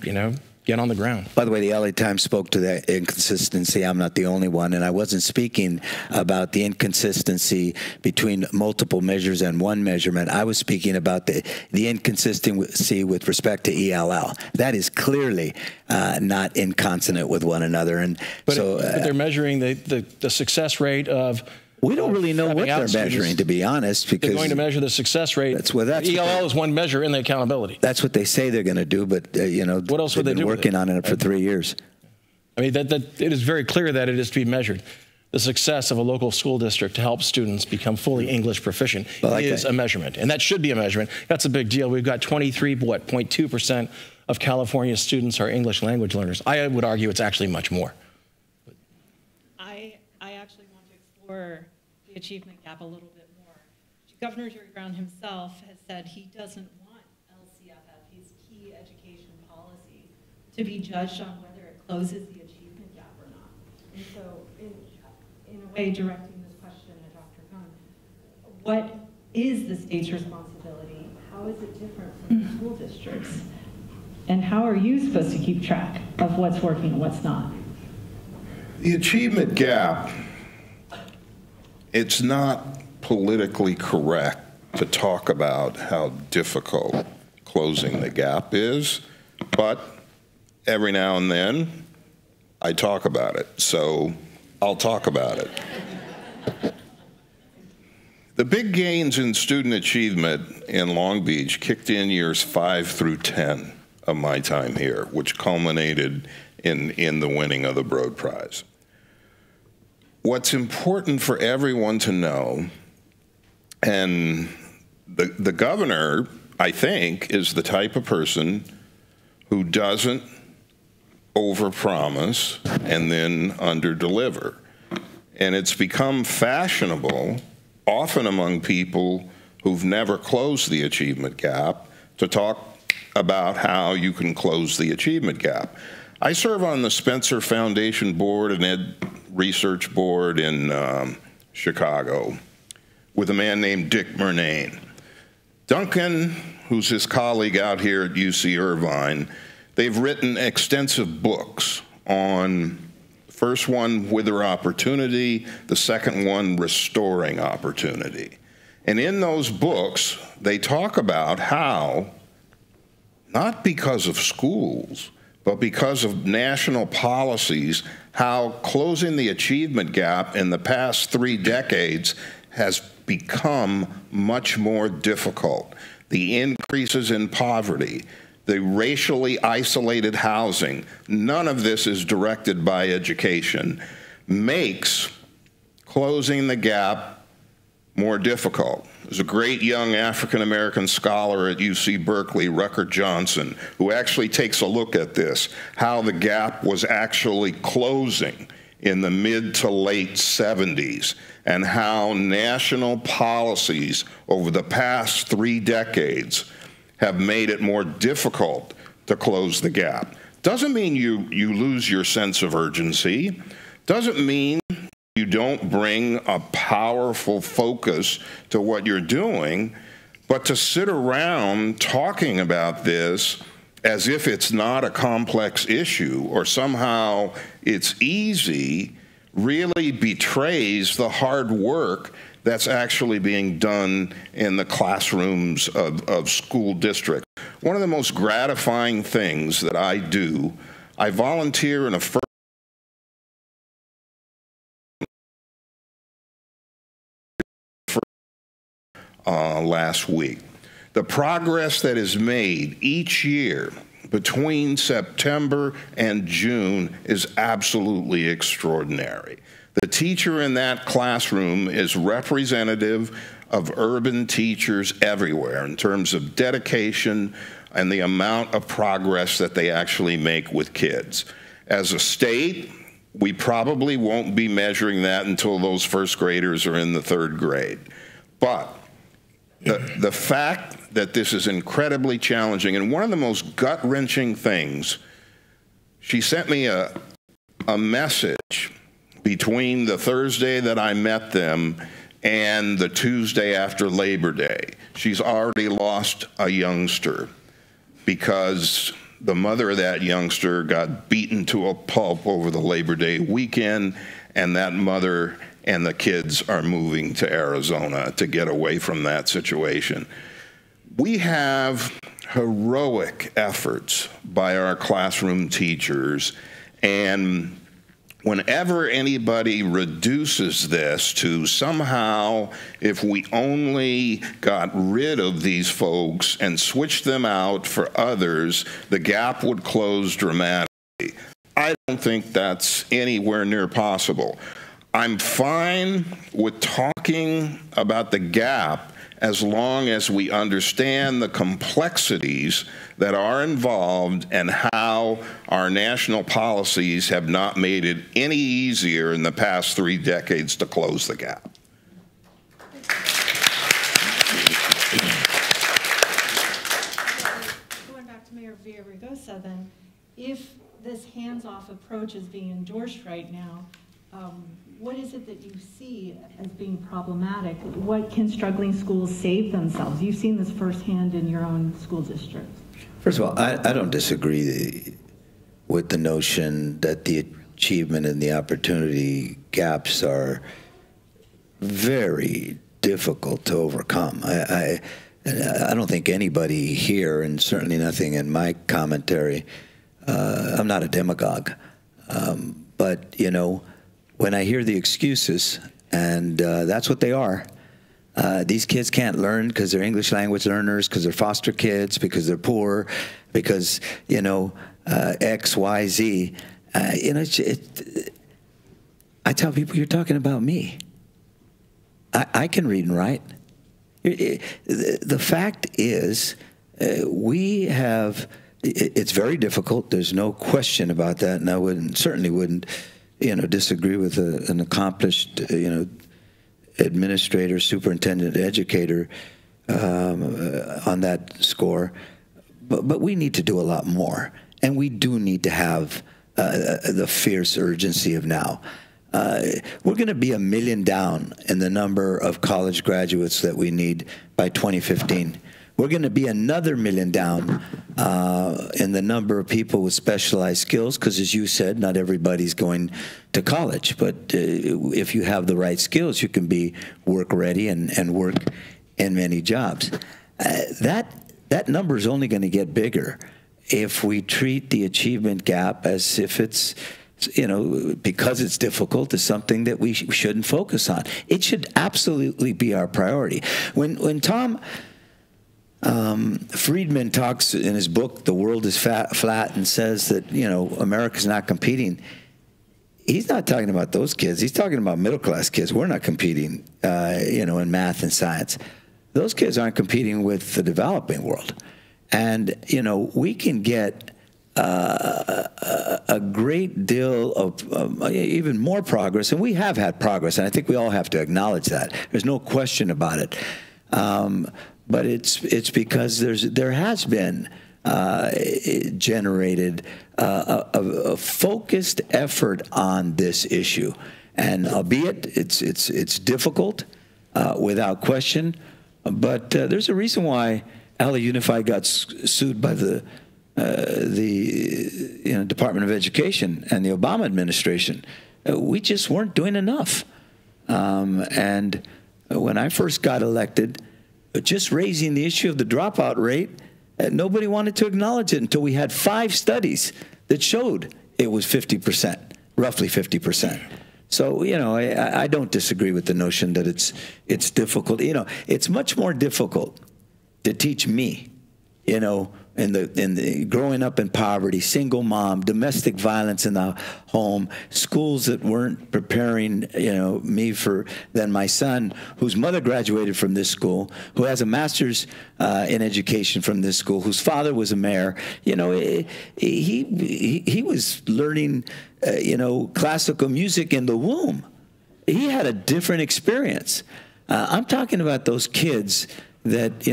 get on the ground. By the way, the LA Times spoke to that inconsistency. I'm not the only one, and I wasn't speaking about the inconsistency between multiple measures and one measurement. I was speaking about the inconsistency with respect to ELL. That is clearly not inconsonant with one another. But they're measuring the success rate of. We don't really know what they're measuring, to be honest, because they're going to measure the success rate. That's ELL is one measure in the accountability. That's what they say they're going to do, but what else would they do? They've been working on it for 3 years. I mean, it is very clear that it is to be measured. The success of a local school district to help students become fully English proficient is a measurement, and that should be a measurement. That's a big deal. We've got 0.2% of California students are English language learners. I would argue it's actually much more. I actually want to explore the achievement gap a little bit more. Governor Jerry Brown himself has said he doesn't want LCFF, his key education policy, to be judged on whether it closes the achievement gap or not. And so, in a way, directing this question at Dr. Gunn, what is the state's responsibility? How is it different from the school districts? And how are you supposed to keep track of what's working and what's not? The achievement gap, it's not politically correct to talk about how difficult closing the gap is, but every now and then I talk about it, so I'll talk about it. The big gains in student achievement in Long Beach kicked in years 5 through 10 of my time here, which culminated in the winning of the Broad Prize. What's important for everyone to know, and the governor, I think, is the type of person who doesn't overpromise and then underdeliver. And it's become fashionable, often among people who've never closed the achievement gap, to talk about how you can close the achievement gap. I serve on the Spencer Foundation Board and Ed Research Board in Chicago with a man named Dick Murnane. Duncan, who's his colleague out here at UC Irvine, they've written extensive books on, the first one, Wither Opportunity, the second one, Restoring Opportunity. And in those books, they talk about how, not because of schools, but because of national policies, how closing the achievement gap in the past 3 decades has become much more difficult. The increases in poverty, the racially isolated housing, none of this is directed by education, makes closing the gap more difficult. There's a great young African-American scholar at UC Berkeley, Rucker Johnson, who actually takes a look at this, how the gap was actually closing in the mid to late 70s, and how national policies over the past 3 decades have made it more difficult to close the gap. Doesn't mean you lose your sense of urgency. Doesn't mean you don't bring a powerful focus to what you're doing, but to sit around talking about this as if it's not a complex issue or somehow it's easy really betrays the hard work that's actually being done in the classrooms of school districts. One of the most gratifying things that I do, I volunteer in a first last week. The progress that is made each year between September and June is absolutely extraordinary. The teacher in that classroom is representative of urban teachers everywhere in terms of dedication and the amount of progress that they actually make with kids. As a state, we probably won't be measuring that until those first graders are in the 3rd grade. But the fact that this is incredibly challenging, and one of the most gut-wrenching things, she sent me a message between the Thursday that I met them and the Tuesday after Labor Day. She's already lost a youngster because the mother of that youngster got beaten to a pulp over the Labor Day weekend, and that mother and the kids are moving to Arizona to get away from that situation. We have heroic efforts by our classroom teachers, and whenever anybody reduces this to somehow, if we only got rid of these folks and switched them out for others, the gap would close dramatically. I don't think that's anywhere near possible. I'm fine with talking about the gap as long as we understand the complexities that are involved and how our national policies have not made it any easier in the past 3 decades to close the gap. Going back to Mayor Villaraigosa then, if this hands-off approach is being endorsed right now, what is it that you see as being problematic? What can struggling schools save themselves? You've seen this firsthand in your own school district. First of all, I don't disagree with the notion that the achievement and the opportunity gaps are very difficult to overcome. I don't think anybody here, and certainly nothing in my commentary, I'm not a demagogue, but, you know, when I hear the excuses, and that's what they are, these kids can't learn because they're English language learners, because they're foster kids, because they're poor, because, you know, X, Y, Z. You know, I tell people, you're talking about me. I can read and write. The fact is, we have. It's very difficult. There's no question about that, and I certainly wouldn't, disagree with an accomplished, administrator, superintendent, educator on that score. But we need to do a lot more, and we do need to have the fierce urgency of now. We're going to be 1 million down in the number of college graduates that we need by 2015. We're going to be another 1 million down in the number of people with specialized skills, because as you said, not everybody's going to college. But if you have the right skills, you can be work ready and work in many jobs. That number is only going to get bigger if we treat the achievement gap as if it's, because it's difficult, is something that we shouldn't focus on. It should absolutely be our priority. When Tom Friedman talks in his book, The World is Flat, and says that, America's not competing, he's not talking about those kids. He's talking about middle-class kids. We're not competing, in math and science. Those kids aren't competing with the developing world. And, we can get a great deal of even more progress, and we have had progress, and I think we all have to acknowledge that. There's no question about it. But it's because there has been generated a focused effort on this issue, and albeit it's difficult, without question, but there's a reason why LA Unified got sued by the Department of Education and the Obama administration. We just weren't doing enough, and when I first got elected, just raising the issue of the dropout rate, nobody wanted to acknowledge it until we had 5 studies that showed it was 50%, roughly 50%. So, I don't disagree with the notion that it's difficult. It's much more difficult to teach me, in the growing up in poverty, single mom, domestic violence in the home, schools that weren't preparing, me than my son, whose mother graduated from this school, who has a master's in education from this school, whose father was a mayor. He was learning, classical music in the womb. He had a different experience. I'm talking about those kids that,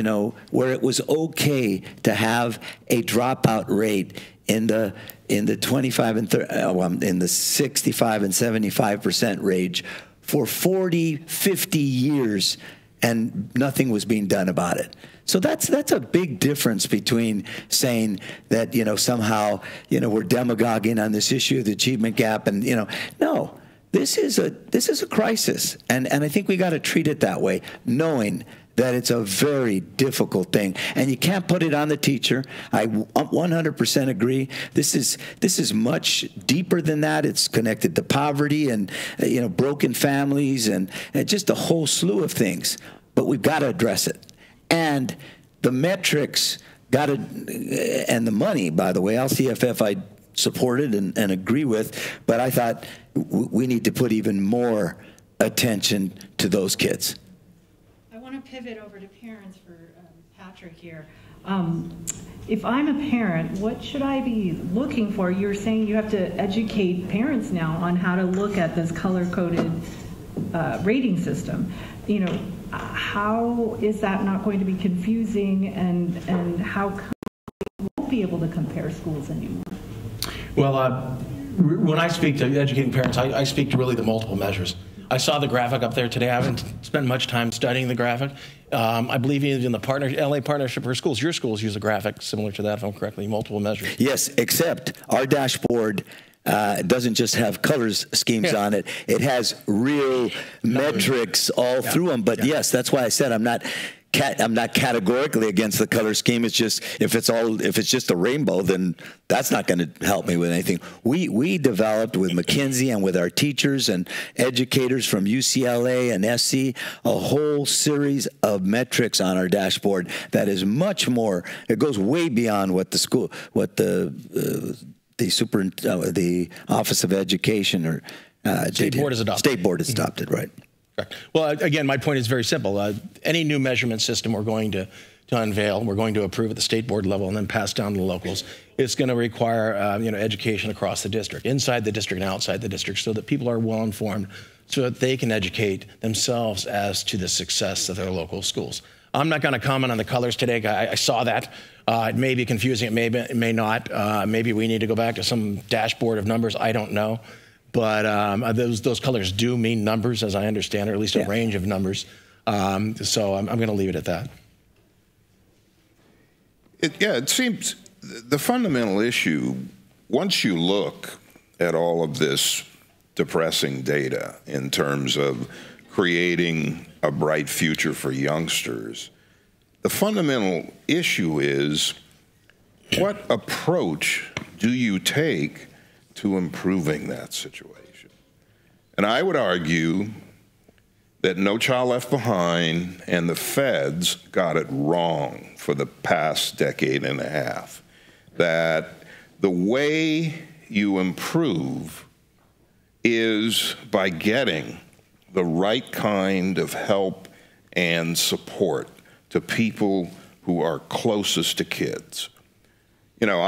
where it was okay to have a dropout rate in the 25 and 30, in the 65 and 75% range for 40, 50 years, and nothing was being done about it. So that's a big difference between saying that, somehow, we're demagoguing on this issue of the achievement gap, and, no. This is a crisis, and I think we got to treat it that way, knowing that it's a very difficult thing, and you can't put it on the teacher. I 100% agree. This is much deeper than that. It's connected to poverty and broken families and just a whole slew of things. But we've got to address it, and the metrics got to, and the money. By the way, LCFF I supported and agree with, but I thought we need to put even more attention to those kids. I want to pivot over to parents for Patrick here. If I'm a parent, what should I be looking for? You're saying you have to educate parents now on how to look at this color-coded rating system. How is that not going to be confusing, and how come we won't be able to compare schools anymore? Well, when I speak to educating parents, I speak to really the multiple measures. I saw the graphic up there today. I haven't spent much time studying the graphic. I believe in the LA Partnership for Schools, your schools use a graphic similar to that, if I'm correctly, multiple measures. Yes, except our dashboard doesn't just have colors schemes on it. It has real metrics all through them. But yes, that's why I said I'm not categorically against the color scheme. It's just if it's just a rainbow, then that's not going to help me with anything. We developed with McKinsey and with our teachers and educators from UCLA and SC a whole series of metrics on our dashboard that is much more. It goes way beyond what the Office of Education or State Board has adopted. State Board has adopted, right? Well, again, my point is very simple. Any new measurement system we're going to unveil, we're going to approve at the state board level and then pass down to the locals. It's going to require education across the district, inside the district and outside the district, so that people are well informed, so that they can educate themselves as to the success of their local schools. I'm not going to comment on the colors today. I saw that. It may be confusing. It may not. Maybe we need to go back to some dashboard of numbers. I don't know. But those colors do mean numbers, as I understand it, or at least a range of numbers. So I'm going to leave it at that. It seems the fundamental issue, once you look at all of this depressing data in terms of creating a bright future for youngsters, the fundamental issue is, what approach do you take to improving that situation? And I would argue that No Child Left Behind and the feds got it wrong for the past decade and a half. That the way you improve is by getting the right kind of help and support to people who are closest to kids. You know,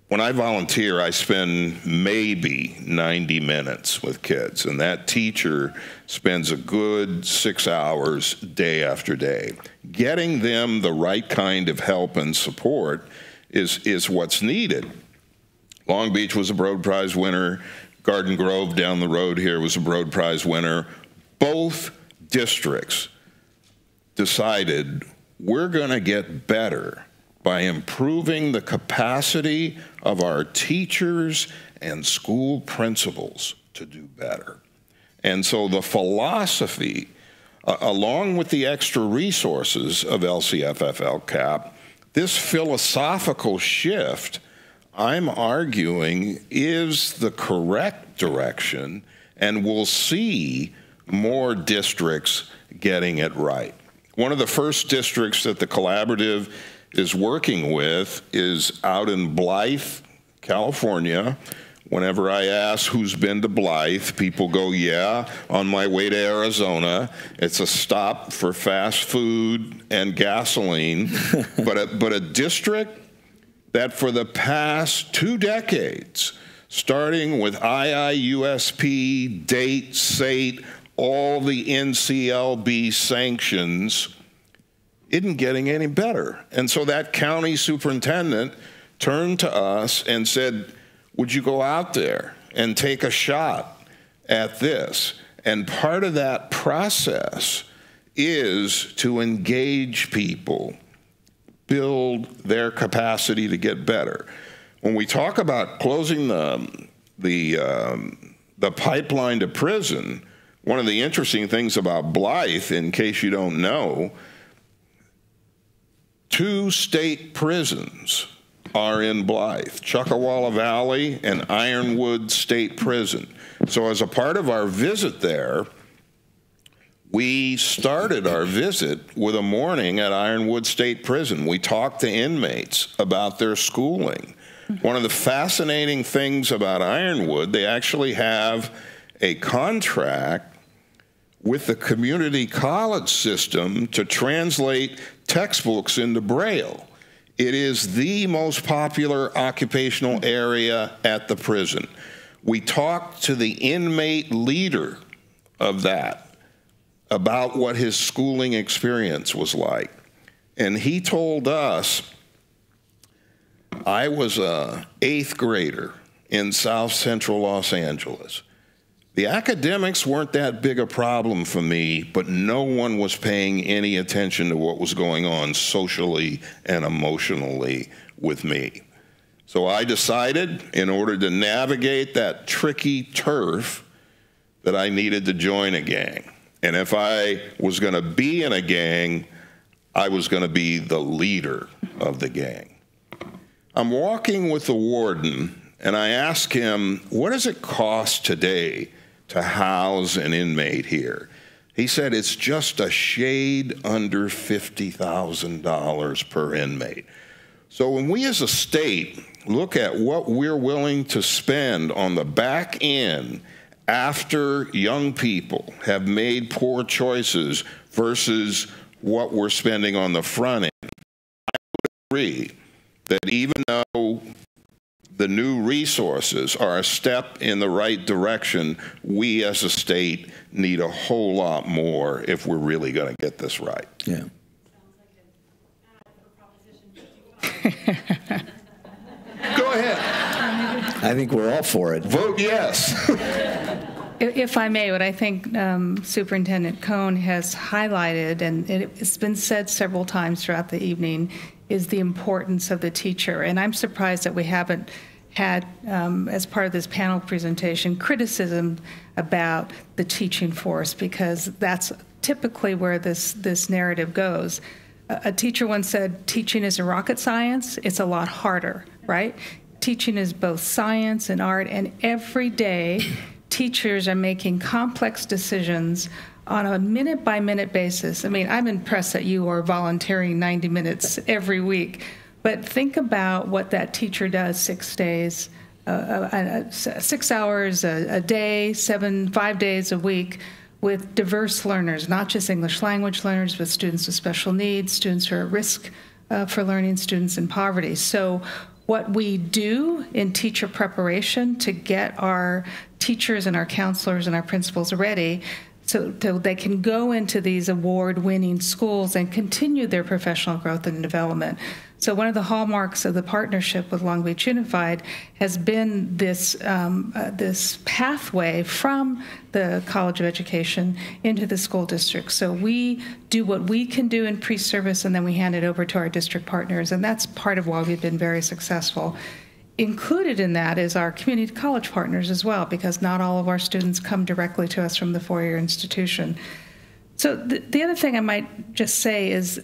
when I volunteer, I spend maybe 90 minutes with kids, and that teacher spends a good 6 hours day after day. Getting them the right kind of help and support is what's needed. Long Beach was a Broad Prize winner. Garden Grove down the road here was a Broad Prize winner. Both districts decided, we're going to get better by improving the capacity of our teachers and school principals to do better. And so the philosophy, along with the extra resources of LCFF-LCAP, this philosophical shift, I'm arguing, is the correct direction, and we'll see more districts getting it right. One of the first districts that the collaborative is working with is out in Blythe, California. Whenever I ask who's been to Blythe, people go, yeah, on my way to Arizona. It's a stop for fast food and gasoline, but a district that for the past 2 decades, starting with IIUSP, DATE, SATE, all the NCLB sanctions, isn't getting any better. And so that county superintendent turned to us and said, would you go out there and take a shot at this? And part of that process is to engage people, build their capacity to get better. When we talk about closing the pipeline to prison, one of the interesting things about Blythe, in case you don't know, 2 state prisons are in Blythe, Chuckawalla Valley and Ironwood State Prison. So as a part of our visit there, we started our visit with a morning at Ironwood State Prison. We talked to inmates about their schooling. One of the fascinating things about Ironwood, they actually have a contract with the community college system to translate textbooks into Braille. It is the most popular occupational area at the prison. We talked to the inmate leader of that about what his schooling experience was like. And he told us, I was an 8th grader in South Central Los Angeles. The academics weren't that big a problem for me, but no one was paying any attention to what was going on socially and emotionally with me. So I decided, in order to navigate that tricky turf, that I needed to join a gang. And if I was going to be in a gang, I was going to be the leader of the gang. I'm walking with the warden, and I ask him, what does it cost today to house an inmate here? He said, it's just a shade under $50,000 per inmate. So when we as a state look at what we're willing to spend on the back end after young people have made poor choices versus what we're spending on the front end, I would agree that even though the new resources are a step in the right direction, we as a state need a whole lot more if we're really going to get this right. Yeah. Go ahead. I think we're all for it. Vote yes. If I may, what I think Superintendent Cohn has highlighted, and it's been said several times throughout the evening, is the importance of the teacher. And I'm surprised that we haven't had, as part of this panel presentation, criticism about the teaching force, because that's typically where this narrative goes. A teacher once said, teaching isn't rocket science, it's a lot harder, right? Teaching is both science and art, and every day teachers are making complex decisions on a minute-by-minute basis. I mean, I'm impressed that you are volunteering 90 minutes every week, but think about what that teacher does 6 days, 6 hours a day, 5 days a week, with diverse learners, not just English language learners, but students with special needs, students who are at risk for learning, students in poverty. So what we do in teacher preparation to get our teachers and our counselors and our principals ready so they can go into these award-winning schools and continue their professional growth and development. So one of the hallmarks of the partnership with Long Beach Unified has been this, this pathway from the College of Education into the school district. So we do what we can do in pre-service, and then we hand it over to our district partners, and that's part of why we've been very successful. Included in that is our community college partners as well, because not all of our students come directly to us from the four-year institution. So the other thing I might just say is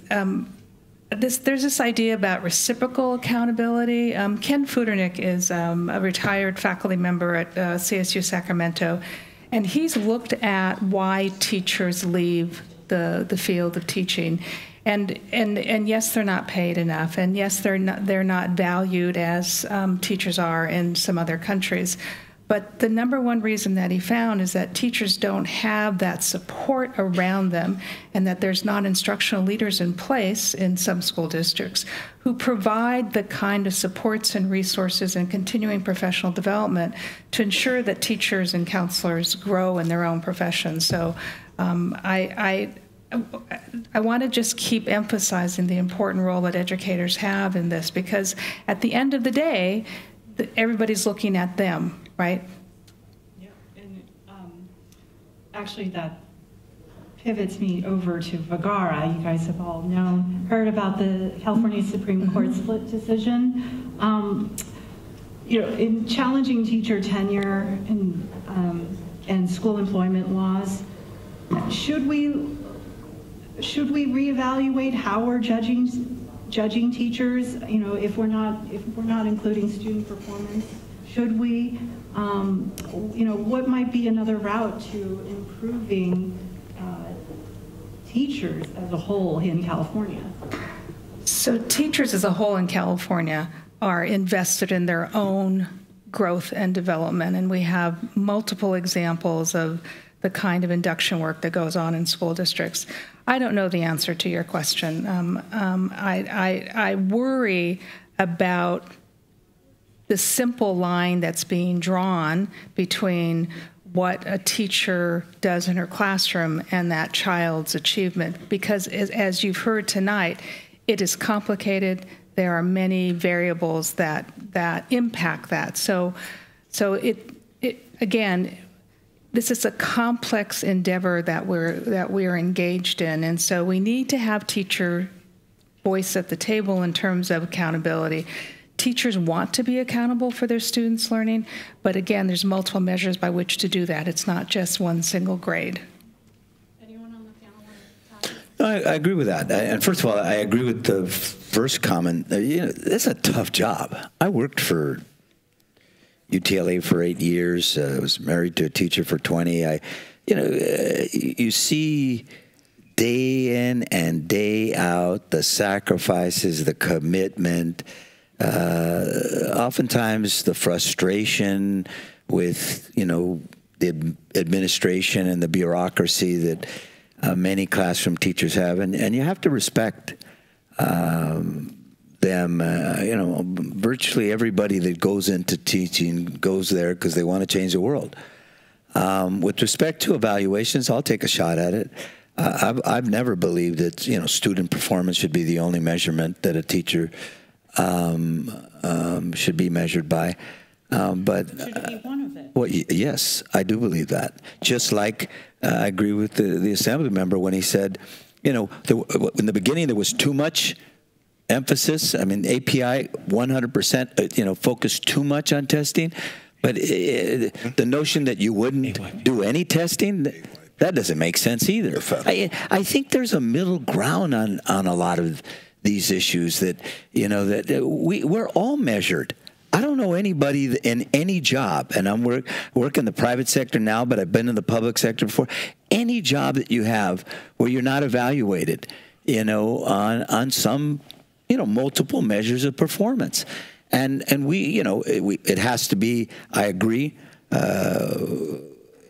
there's this idea about reciprocal accountability. Ken Futernick is a retired faculty member at CSU Sacramento, and he's looked at why teachers leave the field of teaching. And yes, they're not paid enough, and yes, they're not valued as teachers are in some other countries. But the number one reason that he found is that teachers don't have that support around them, and that there's not instructional leaders in place in some school districts who provide the kind of supports and resources and continuing professional development to ensure that teachers and counselors grow in their own profession. So I want to just keep emphasizing the important role that educators have in this, because at the end of the day, everybody's looking at them, right? Yeah, and actually that pivots me over to Vagara. You guys have all heard about the California Supreme Court split decision. You know, in challenging teacher tenure and school employment laws, should we reevaluate how we're judging teachers? You know, if we're not including student performance, should we? You know, what might be another route to improving teachers as a whole in California? So teachers as a whole in California are invested in their own growth and development, and we have multiple examples of the kind of induction work that goes on in school districts. I don't know the answer to your question. I worry about the simple line that's being drawn between what a teacher does in her classroom and that child's achievement, because as you've heard tonight, it is complicated. There are many variables that impact that. So again, this is a complex endeavor that we're engaged in, and so we need to have teacher voice at the table in terms of accountability. Teachers want to be accountable for their students' learning, but again, there's multiple measures by which to do that. It's not just one single grade. Anyone on the panel want to talk? I agree with that. And first of all, I agree with the first comment. You know, that's a tough job. I worked for UTLA for 8 years. I was married to a teacher for 20. You see day in and day out the sacrifices, the commitment, oftentimes the frustration with, the administration and the bureaucracy that many classroom teachers have, and you have to respect them. You know, virtually everybody that goes into teaching goes there because they want to change the world. With respect to evaluations, I'll take a shot at it. I've never believed that, you know, student performance should be the only measurement that a teacher should be measured by. But should it be one of it? Well, yes, I do believe that. Just like I agree with the assembly member when he said, you know, in the beginning there was too much emphasis. I mean, API 100%, you know, focused too much on testing. But the notion that you wouldn't do any testing, that doesn't make sense either. I think there's a middle ground on a lot of these issues that, you know, that we're all measured. I don't know anybody in any job, and I'm work in the private sector now, but I've been in the public sector before. Any job that you have where you're not evaluated, you know, on some, you know, multiple measures of performance. And we, you know, it has to be, I agree,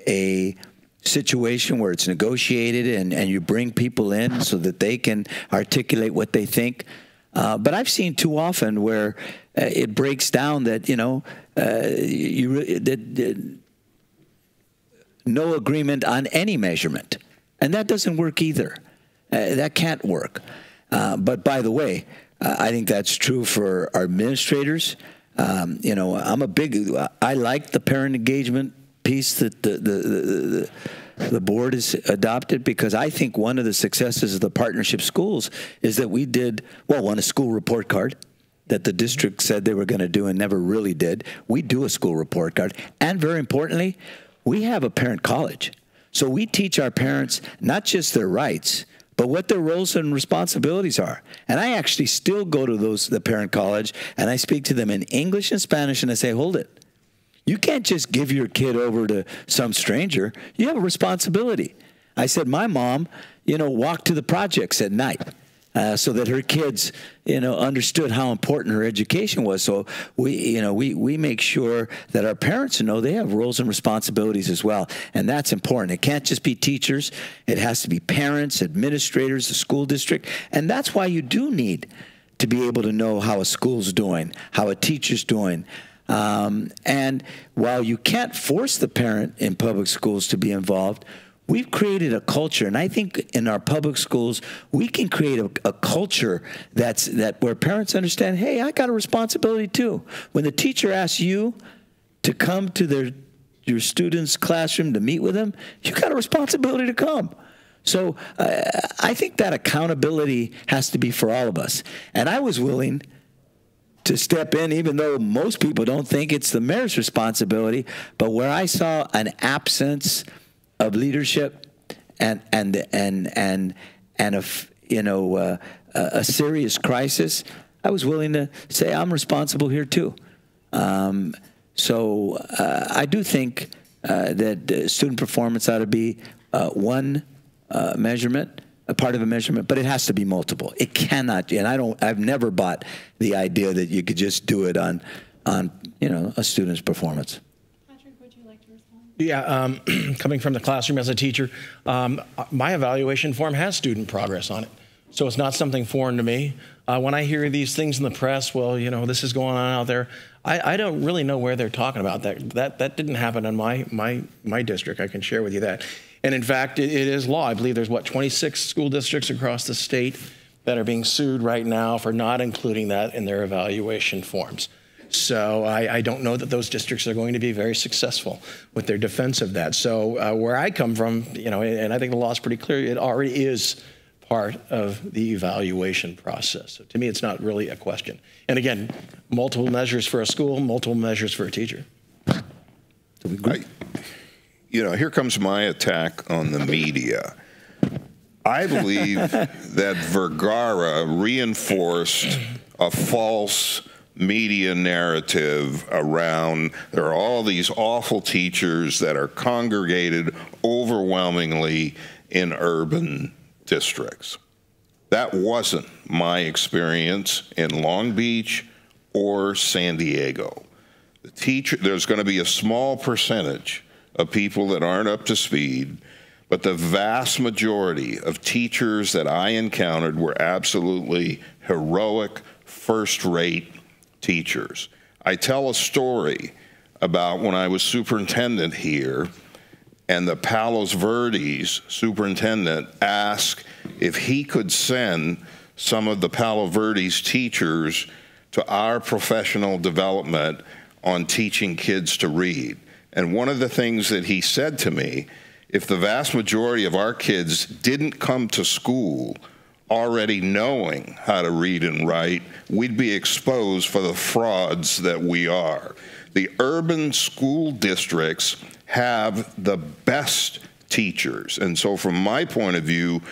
a situation where it's negotiated and you bring people in so that they can articulate what they think. But I've seen too often where it breaks down that, you know, no agreement on any measurement. And that doesn't work either. That can't work. But by the way, I think that's true for our administrators. You know, I like the parent engagement piece that the board has adopted, because I think one of the successes of the partnership schools is that we did, well, one, a school report card that the district said they were going to do and never really did. We do a school report card. And very importantly, we have a parent college. So we teach our parents not just their rights, but what their roles and responsibilities are. And I actually still go to the parent college, and I speak to them in English and Spanish, and I say, hold it. You can't just give your kid over to some stranger. You have a responsibility. I said, my mom, you know, walked to the projects at night so that her kids, you know, understood how important her education was. So we make sure that our parents know they have roles and responsibilities as well. And that's important. It can't just be teachers. It has to be parents, administrators, the school district. And that's why you do need to be able to know how a school's doing, how a teacher's doing. And while you can't force the parent in public schools to be involved, we've created a culture, and I think in our public schools we can create a culture where parents understand, hey, I got a responsibility too. When the teacher asks you to come to your student's classroom to meet with them, you got a responsibility to come. So I think that accountability has to be for all of us. And I was willing to step in, even though most people don't think it's the mayor's responsibility, but where I saw an absence of leadership and a serious crisis, I was willing to say I'm responsible here too. So I do think that student performance ought to be one measurement, a part of a measurement, but it has to be multiple. It cannot, and I've never bought the idea that you could just do it on you know, a student's performance. Patrick, would you like to respond? Yeah, coming from the classroom as a teacher, my evaluation form has student progress on it. So it's not something foreign to me. When I hear these things in the press, well, you know, this is going on out there, I don't really know where they're talking about. That didn't happen in my district. I can share with you that. And in fact, it is law. I believe there's, 26 school districts across the state that are being sued right now for not including that in their evaluation forms. So I don't know that those districts are going to be very successful with their defense of that. So where I come from, you know, and I think the law is pretty clear, it already is part of the evaluation process. So to me, it's not really a question. And again, multiple measures for a school, multiple measures for a teacher. You know, here comes my attack on the media. I believe that Vergara reinforced a false media narrative around there are all these awful teachers that are congregated overwhelmingly in urban districts. That wasn't my experience in Long Beach or San Diego. There's going to be a small percentage of people that aren't up to speed, but the vast majority of teachers that I encountered were absolutely heroic, first-rate teachers. I tell a story about when I was superintendent here, and the Palos Verdes superintendent asked if he could send some of the Palo Verdes teachers to our professional development on teaching kids to read. And one of the things that he said to me, if the vast majority of our kids didn't come to school already knowing how to read and write, we'd be exposed for the frauds that we are. The urban school districts have the best teachers. And so from my point of view,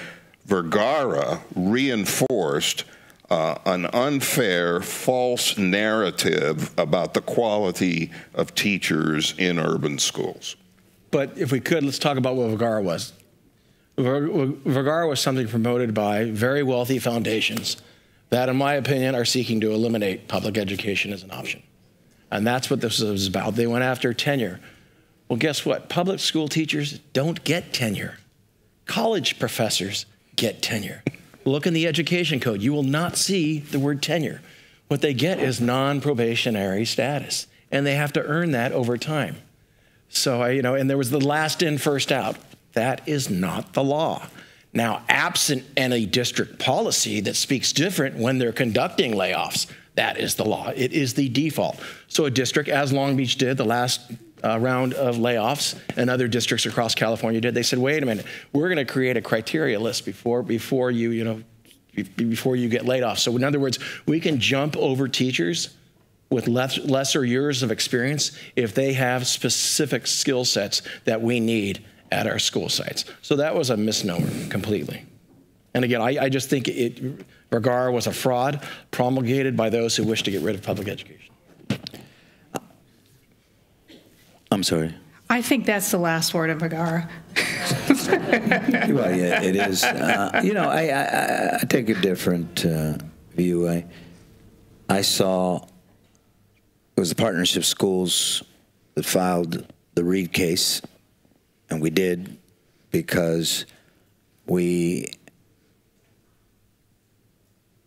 Vergara reinforced an unfair, false narrative about the quality of teachers in urban schools. But if we could, let's talk about what Vergara was. Vergara was something promoted by very wealthy foundations that, in my opinion, are seeking to eliminate public education as an option. And that's what this was about. They went after tenure. Well, guess what? Public school teachers don't get tenure. College professors get tenure. Look in the education code. You will not see the word tenure. What they get is non-probationary status, and they have to earn that over time. So, and there was the last in, first out. That is not the law. Now, absent any district policy that speaks different when they're conducting layoffs, that is the law. It is the default. So a district, as Long Beach did, the last round of layoffs, and other districts across California did, they said, wait a minute, we're going to create a criteria list before you get laid off. So in other words, we can jump over teachers with lesser years of experience if they have specific skill sets that we need at our school sites. So that was a misnomer completely. And again, I just think Vergara was a fraud promulgated by those who wish to get rid of public education. I'm sorry. I think that's the last word of Vergara. Well, yeah, it is. I take a different view. I saw it was the Partnership Schools that filed the Reed case, and we did because we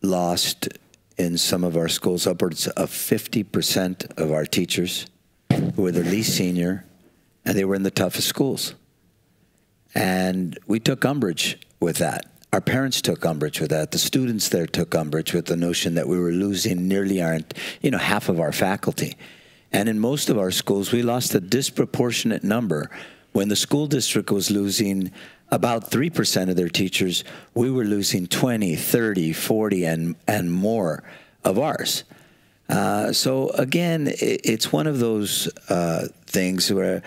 lost in some of our schools upwards of 50% of our teachers who were the least senior, and they were in the toughest schools. And we took umbrage with that. Our parents took umbrage with that. The students there took umbrage with the notion that we were losing nearly half of our faculty. And in most of our schools, we lost a disproportionate number. When the school district was losing about 3% of their teachers, we were losing 20, 30, 40, and more of ours. So again, it's one of those things where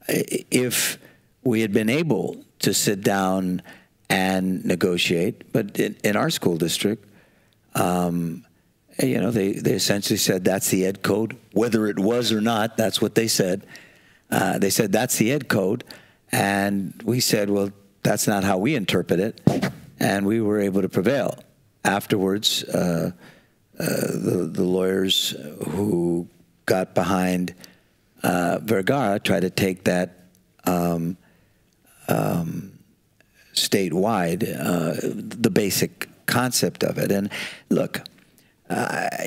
if we had been able to sit down and negotiate, but in our school district, they essentially said that's the ed code, whether it was or not. That's what they said. They said that's the ed code, and we said, well, that's not how we interpret it, and we were able to prevail. Afterwards, the lawyers who got behind Vergara tried to take that statewide, the basic concept of it. And look, I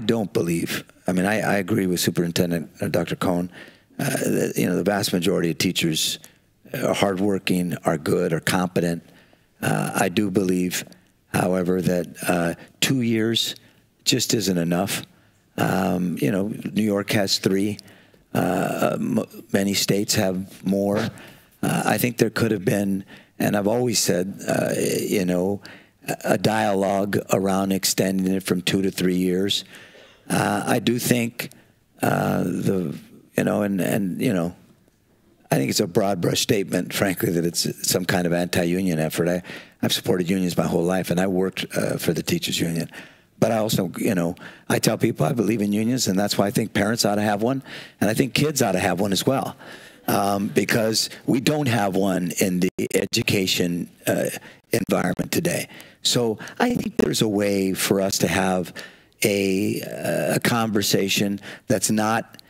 don't believe, I agree with Superintendent Dr. Cohn, the vast majority of teachers are hardworking, are good, are competent. I do believe, however, that 2 years just isn't enough. New York has 3. Many states have more. I think there could have been, and I've always said, a dialogue around extending it from 2 to 3 years. I do think I think it's a broad brush statement, frankly, that it's some kind of anti-union effort. I've supported unions my whole life, and I worked for the teachers union. But I also, I tell people I believe in unions, and that's why I think parents ought to have one, and I think kids ought to have one as well, because we don't have one in the education environment today. So I think there's a way for us to have a conversation that's not,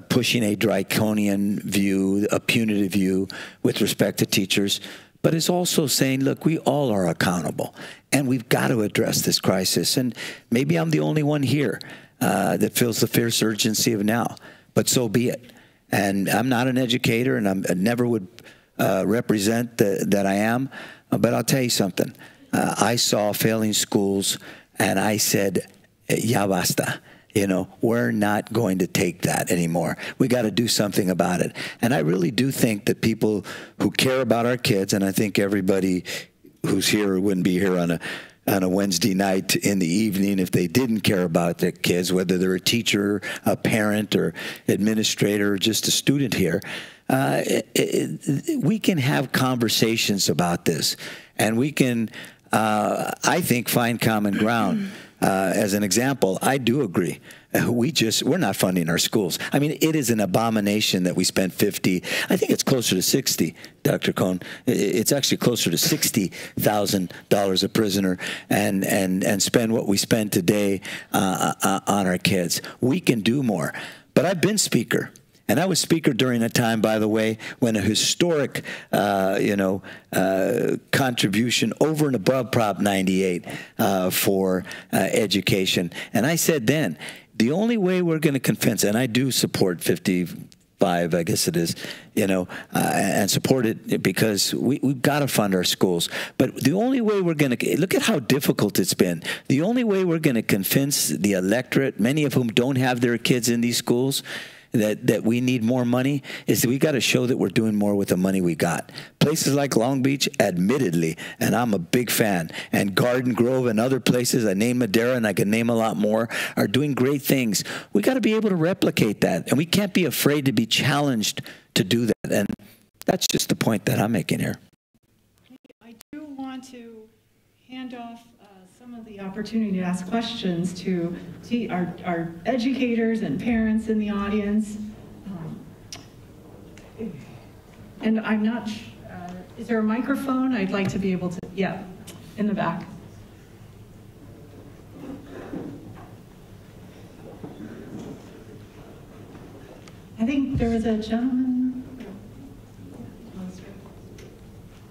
pushing a draconian view, a punitive view with respect to teachers, but is also saying, look, we all are accountable, and we've got to address this crisis. And maybe I'm the only one here that feels the fierce urgency of now, but so be it. And I'm not an educator, and I never would represent that I am, but I'll tell you something. I saw failing schools, and I said, ya basta. You know, we're not going to take that anymore. We got to do something about it. And I really do think that people who care about our kids, and I think everybody who's here wouldn't be here on a Wednesday night in the evening if they didn't care about their kids, whether they're a teacher, a parent, or administrator, or just a student here. We can have conversations about this, and we can, I think, find common ground. As an example, I do agree. We're not funding our schools. I mean, it is an abomination that we spent I think it's closer to 60, Dr. Cohn. It's actually closer to $60,000 a prisoner and spend what we spend today on our kids. We can do more. But I've been speaker. And I was speaker during a time, by the way, when a historic, contribution over and above Prop 98 for education. And I said then, the only way we're going to convince, and I do support 55, I guess it is, and support it because we've got to fund our schools. But the only way we're going to, look at how difficult it's been. The only way we're going to convince the electorate, many of whom don't have their kids in these schools, that we need more money is that we got to show that we're doing more with the money we got. Places like Long Beach, admittedly, and I'm a big fan, and Garden Grove and other places, I named Madera and I can name a lot more, are doing great things. We got to be able to replicate that, and we can't be afraid to be challenged to do that. And that's just the point that I'm making here. I do want to hand off some of the opportunity to ask questions to our educators and parents in the audience. And I'm not, is there a microphone? I'd like to be able to, yeah, in the back. I think there was a gentleman.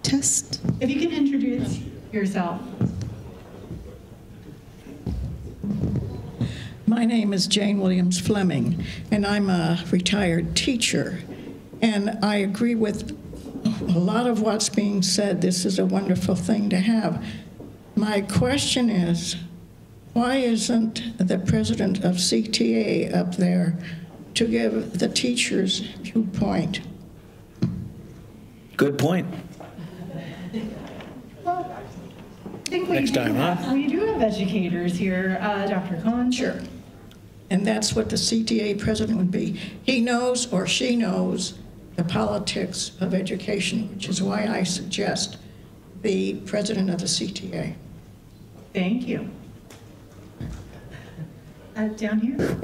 Test. If you can introduce yourself. My name is Jane Williams Fleming, and I'm a retired teacher. And I agree with a lot of what's being said. This is a wonderful thing to have. My question is, why isn't the president of CTA up there to give the teachers' viewpoint? Good point. Well, I think we Next time, huh? We do have educators here, Dr. Cohn. Sure. And that's what the CTA president would be. He knows or she knows the politics of education, which is why I suggest the president of the CTA. Thank you. Down here.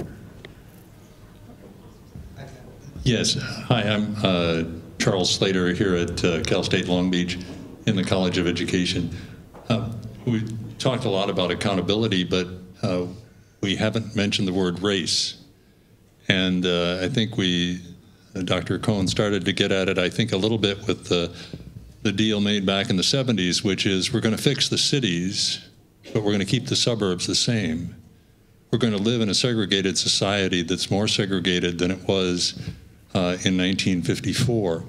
Yes. Hi, I'm Charles Slater here at Cal State Long Beach in the College of Education. We talked a lot about accountability, but we haven't mentioned the word race. And I think Dr. Cohn started to get at it, I think, a little bit with the deal made back in the 70s, which is we're going to fix the cities, but we're going to keep the suburbs the same. We're going to live in a segregated society that's more segregated than it was in 1954.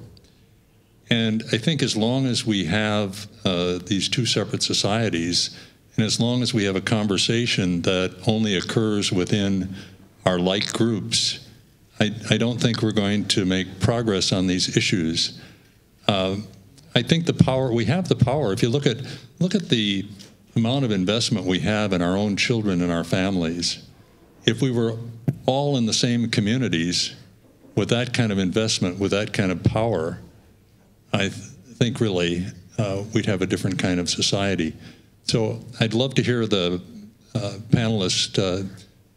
And I think as long as we have these two separate societies, and as long as we have a conversation that only occurs within our like groups, I don't think we're going to make progress on these issues. I think we have the power. If you look at the amount of investment we have in our own children and our families, if we were all in the same communities with that kind of investment, with that kind of power, I think really we'd have a different kind of society. So I'd love to hear the panelists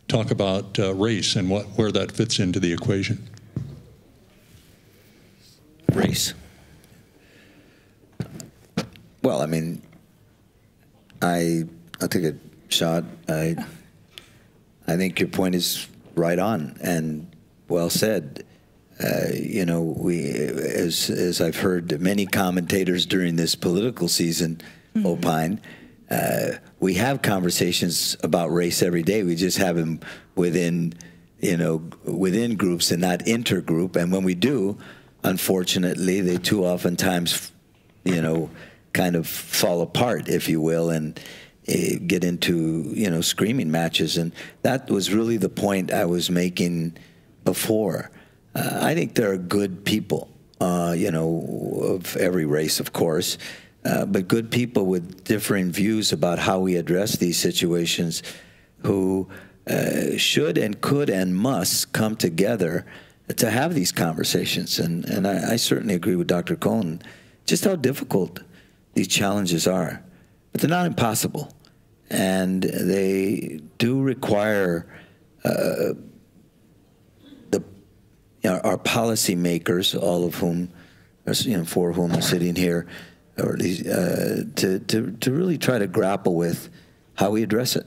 talk about race and where that fits into the equation. Race. Well, I mean, I'll take a shot. I think your point is right on, and well said. You know, we, as I've heard many commentators during this political season opine, we have conversations about race every day. We just have them within, you know, within groups and not intergroup. And when we do, unfortunately, they too oftentimes, you know, kind of fall apart, if you will, and get into, you know, screaming matches. And that was really the point I was making before. I think there are good people, you know, of every race, of course, but good people with differing views about how we address these situations who should and could and must come together to have these conversations. And I certainly agree with Dr. Cohn, just how difficult these challenges are. But they're not impossible. And they do require our policymakers, all of whom, you know, for whom are sitting here, or to really try to grapple with how we address it.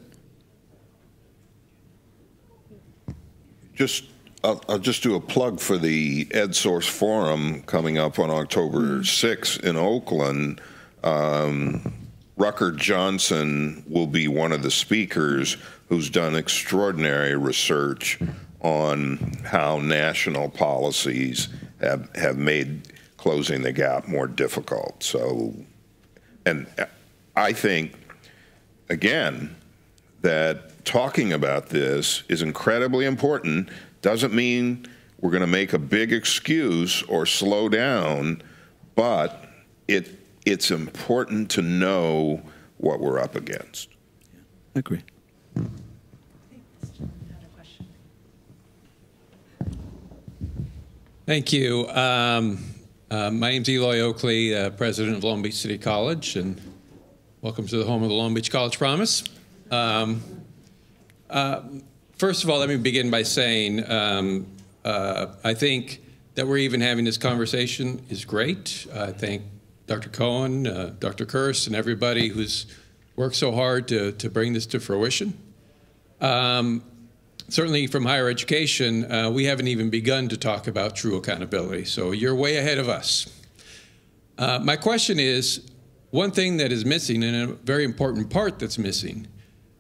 I'll just do a plug for the EdSource Forum coming up on October 6th in Oakland. Rucker Johnson will be one of the speakers who's done extraordinary research on how national policies have made closing the gap more difficult. So, and I think, again, that talking about this is incredibly important. Doesn't mean we're going to make a big excuse or slow down, but it's important to know what we're up against. I agree. Thank you. My name's Eloy Oakley, president of Long Beach City College, and welcome to the home of the Long Beach College Promise. First of all, let me begin by saying I think that we're even having this conversation is great. I thank Dr. Cohen, Dr. Kirst, and everybody who's worked so hard to bring this to fruition. Certainly from higher education, we haven't even begun to talk about true accountability, so you're way ahead of us. My question is, one thing that is missing, and a very important part that's missing,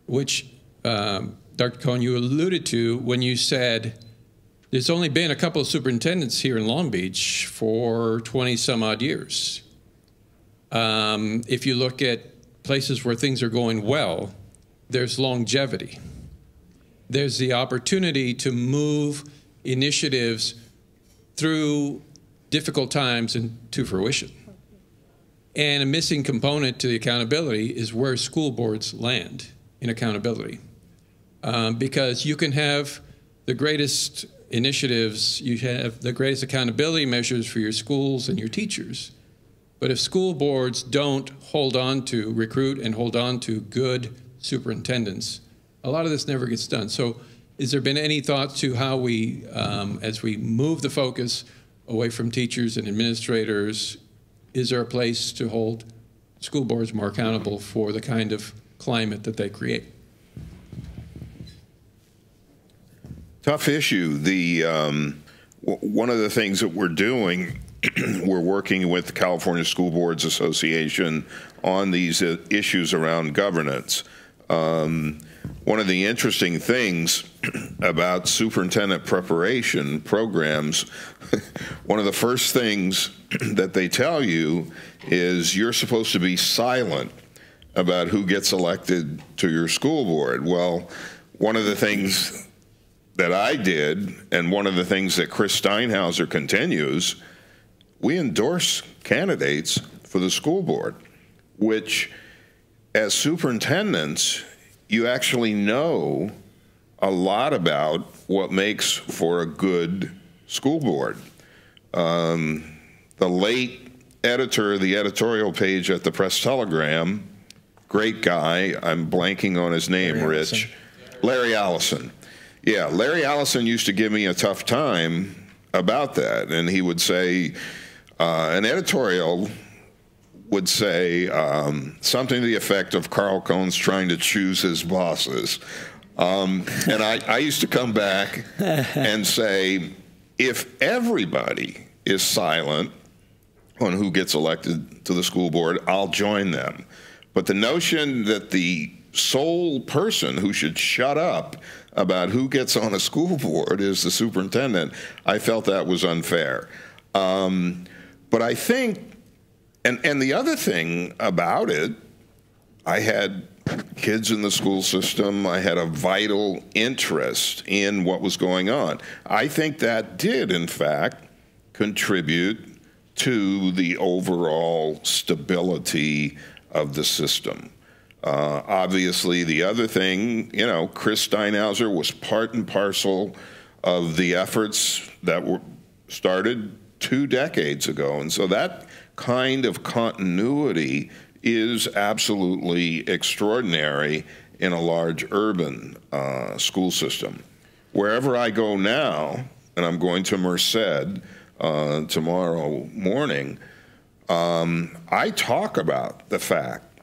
which Dr. Cohen, you alluded to when you said there's only been a couple of superintendents here in Long Beach for 20-some-odd years. If you look at places where things are going well, there's longevity. There's the opportunity to move initiatives through difficult times and to fruition. And a missing component to the accountability is where school boards land in accountability. Because you can have the greatest initiatives, you have the greatest accountability measures for your schools and your teachers. But if school boards don't hold on to, recruit and hold on to good superintendents, a lot of this never gets done. So has there been any thought to how we, as we move the focus away from teachers and administrators, is there a place to hold school boards more accountable for the kind of climate that they create? Tough issue. One of the things that we're doing, we're working with the California School Boards Association on these issues around governance. One of the interesting things about superintendent preparation programs, one of the first things that they tell you is you're supposed to be silent about who gets elected to your school board. Well, one of the things that I did, and one of the things that Chris Steinhauser continues, we endorse candidates for the school board, which as superintendents, you actually know a lot about what makes for a good school board. The late editor of the editorial page at the Press-Telegram, great guy, I'm blanking on his name, Rich. Larry Allison. Yeah, Larry Allison used to give me a tough time about that, and he would say, an editorial would say something to the effect of Carl Cohn's trying to choose his bosses. And I used to come back and say, if everybody is silent on who gets elected to the school board, I'll join them. But the notion that the sole person who should shut up about who gets on a school board is the superintendent, I felt that was unfair. But I think, and the other thing about it, I had kids in the school system. I had a vital interest in what was going on. I think that did, in fact, contribute to the overall stability of the system. Obviously, the other thing, you know, Chris Steinhauser was part and parcel of the efforts that were started 2 decades ago. And so that kind of continuity is absolutely extraordinary in a large urban school system. Wherever I go now, and I'm going to Merced tomorrow morning, I talk about the fact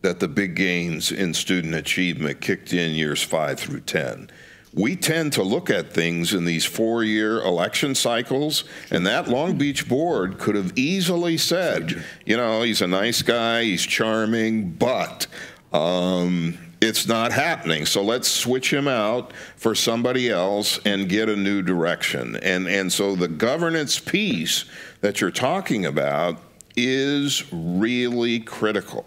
that the big gains in student achievement kicked in years 5 through 10. We tend to look at things in these 4-year election cycles, and that Long Beach board could have easily said, you know, he's a nice guy, he's charming, but it's not happening. So let's switch him out for somebody else and get a new direction. And so the governance piece that you're talking about is really critical.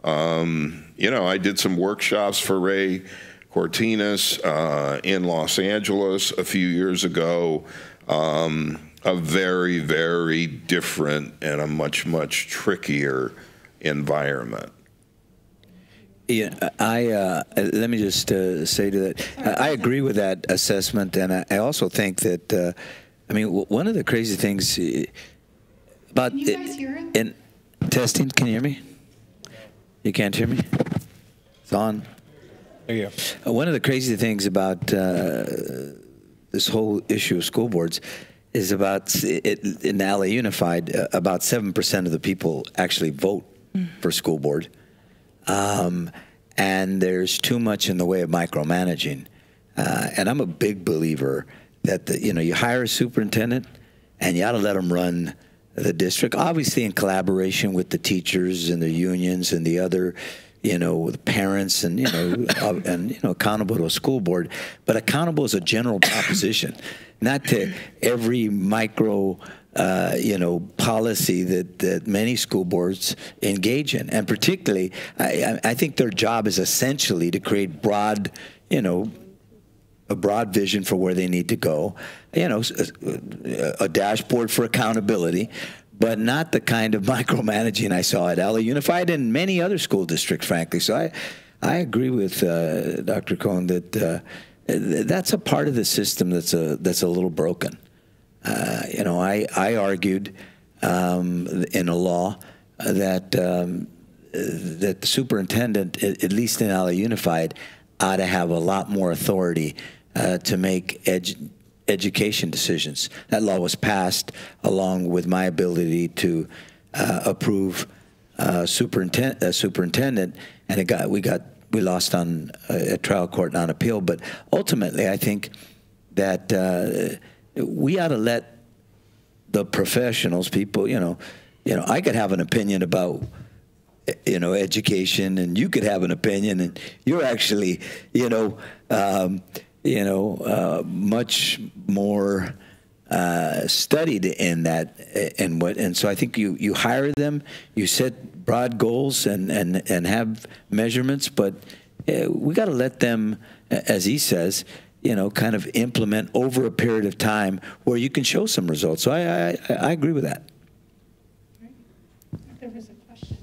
You know, I did some workshops for Ray Cortinas in Los Angeles a few years ago, a very, very different and a much, much trickier environment. Yeah, let me just say to that, I agree with that assessment, and I also think that, I mean, one of the crazy things about Can you guys hear him? In testing, can you hear me? You can't hear me? It's on. There you go. One of the crazy things about this whole issue of school boards is about, in LA Unified, about 7% of the people actually vote for school board. And there's too much in the way of micromanaging. And I'm a big believer that, you hire a superintendent and you ought to let them run the district, obviously in collaboration with the teachers and the unions and the other, the parents and, accountable to a school board, but accountable as a general proposition, not to every micro, policy that many school boards engage in. And particularly, I think their job is essentially to create broad, a broad vision for where they need to go, a dashboard for accountability, but not the kind of micromanaging I saw at LA Unified and many other school districts, frankly. So I agree with Dr. Cohn that that's a part of the system that's a little broken. I argued in a law that that the superintendent, at least in LA Unified, ought to have a lot more authority to make education decisions. That law was passed along with my ability to approve superintendent, and we lost on a trial court on appeal. But ultimately, I think that we ought to let the professionals, people, I could have an opinion about education, and you could have an opinion, and you're actually, much more studied in that, and so I think you hire them, you set broad goals and have measurements, but we got to let them, as he says, kind of implement over a period of time where you can show some results. So I agree with that. There was a question.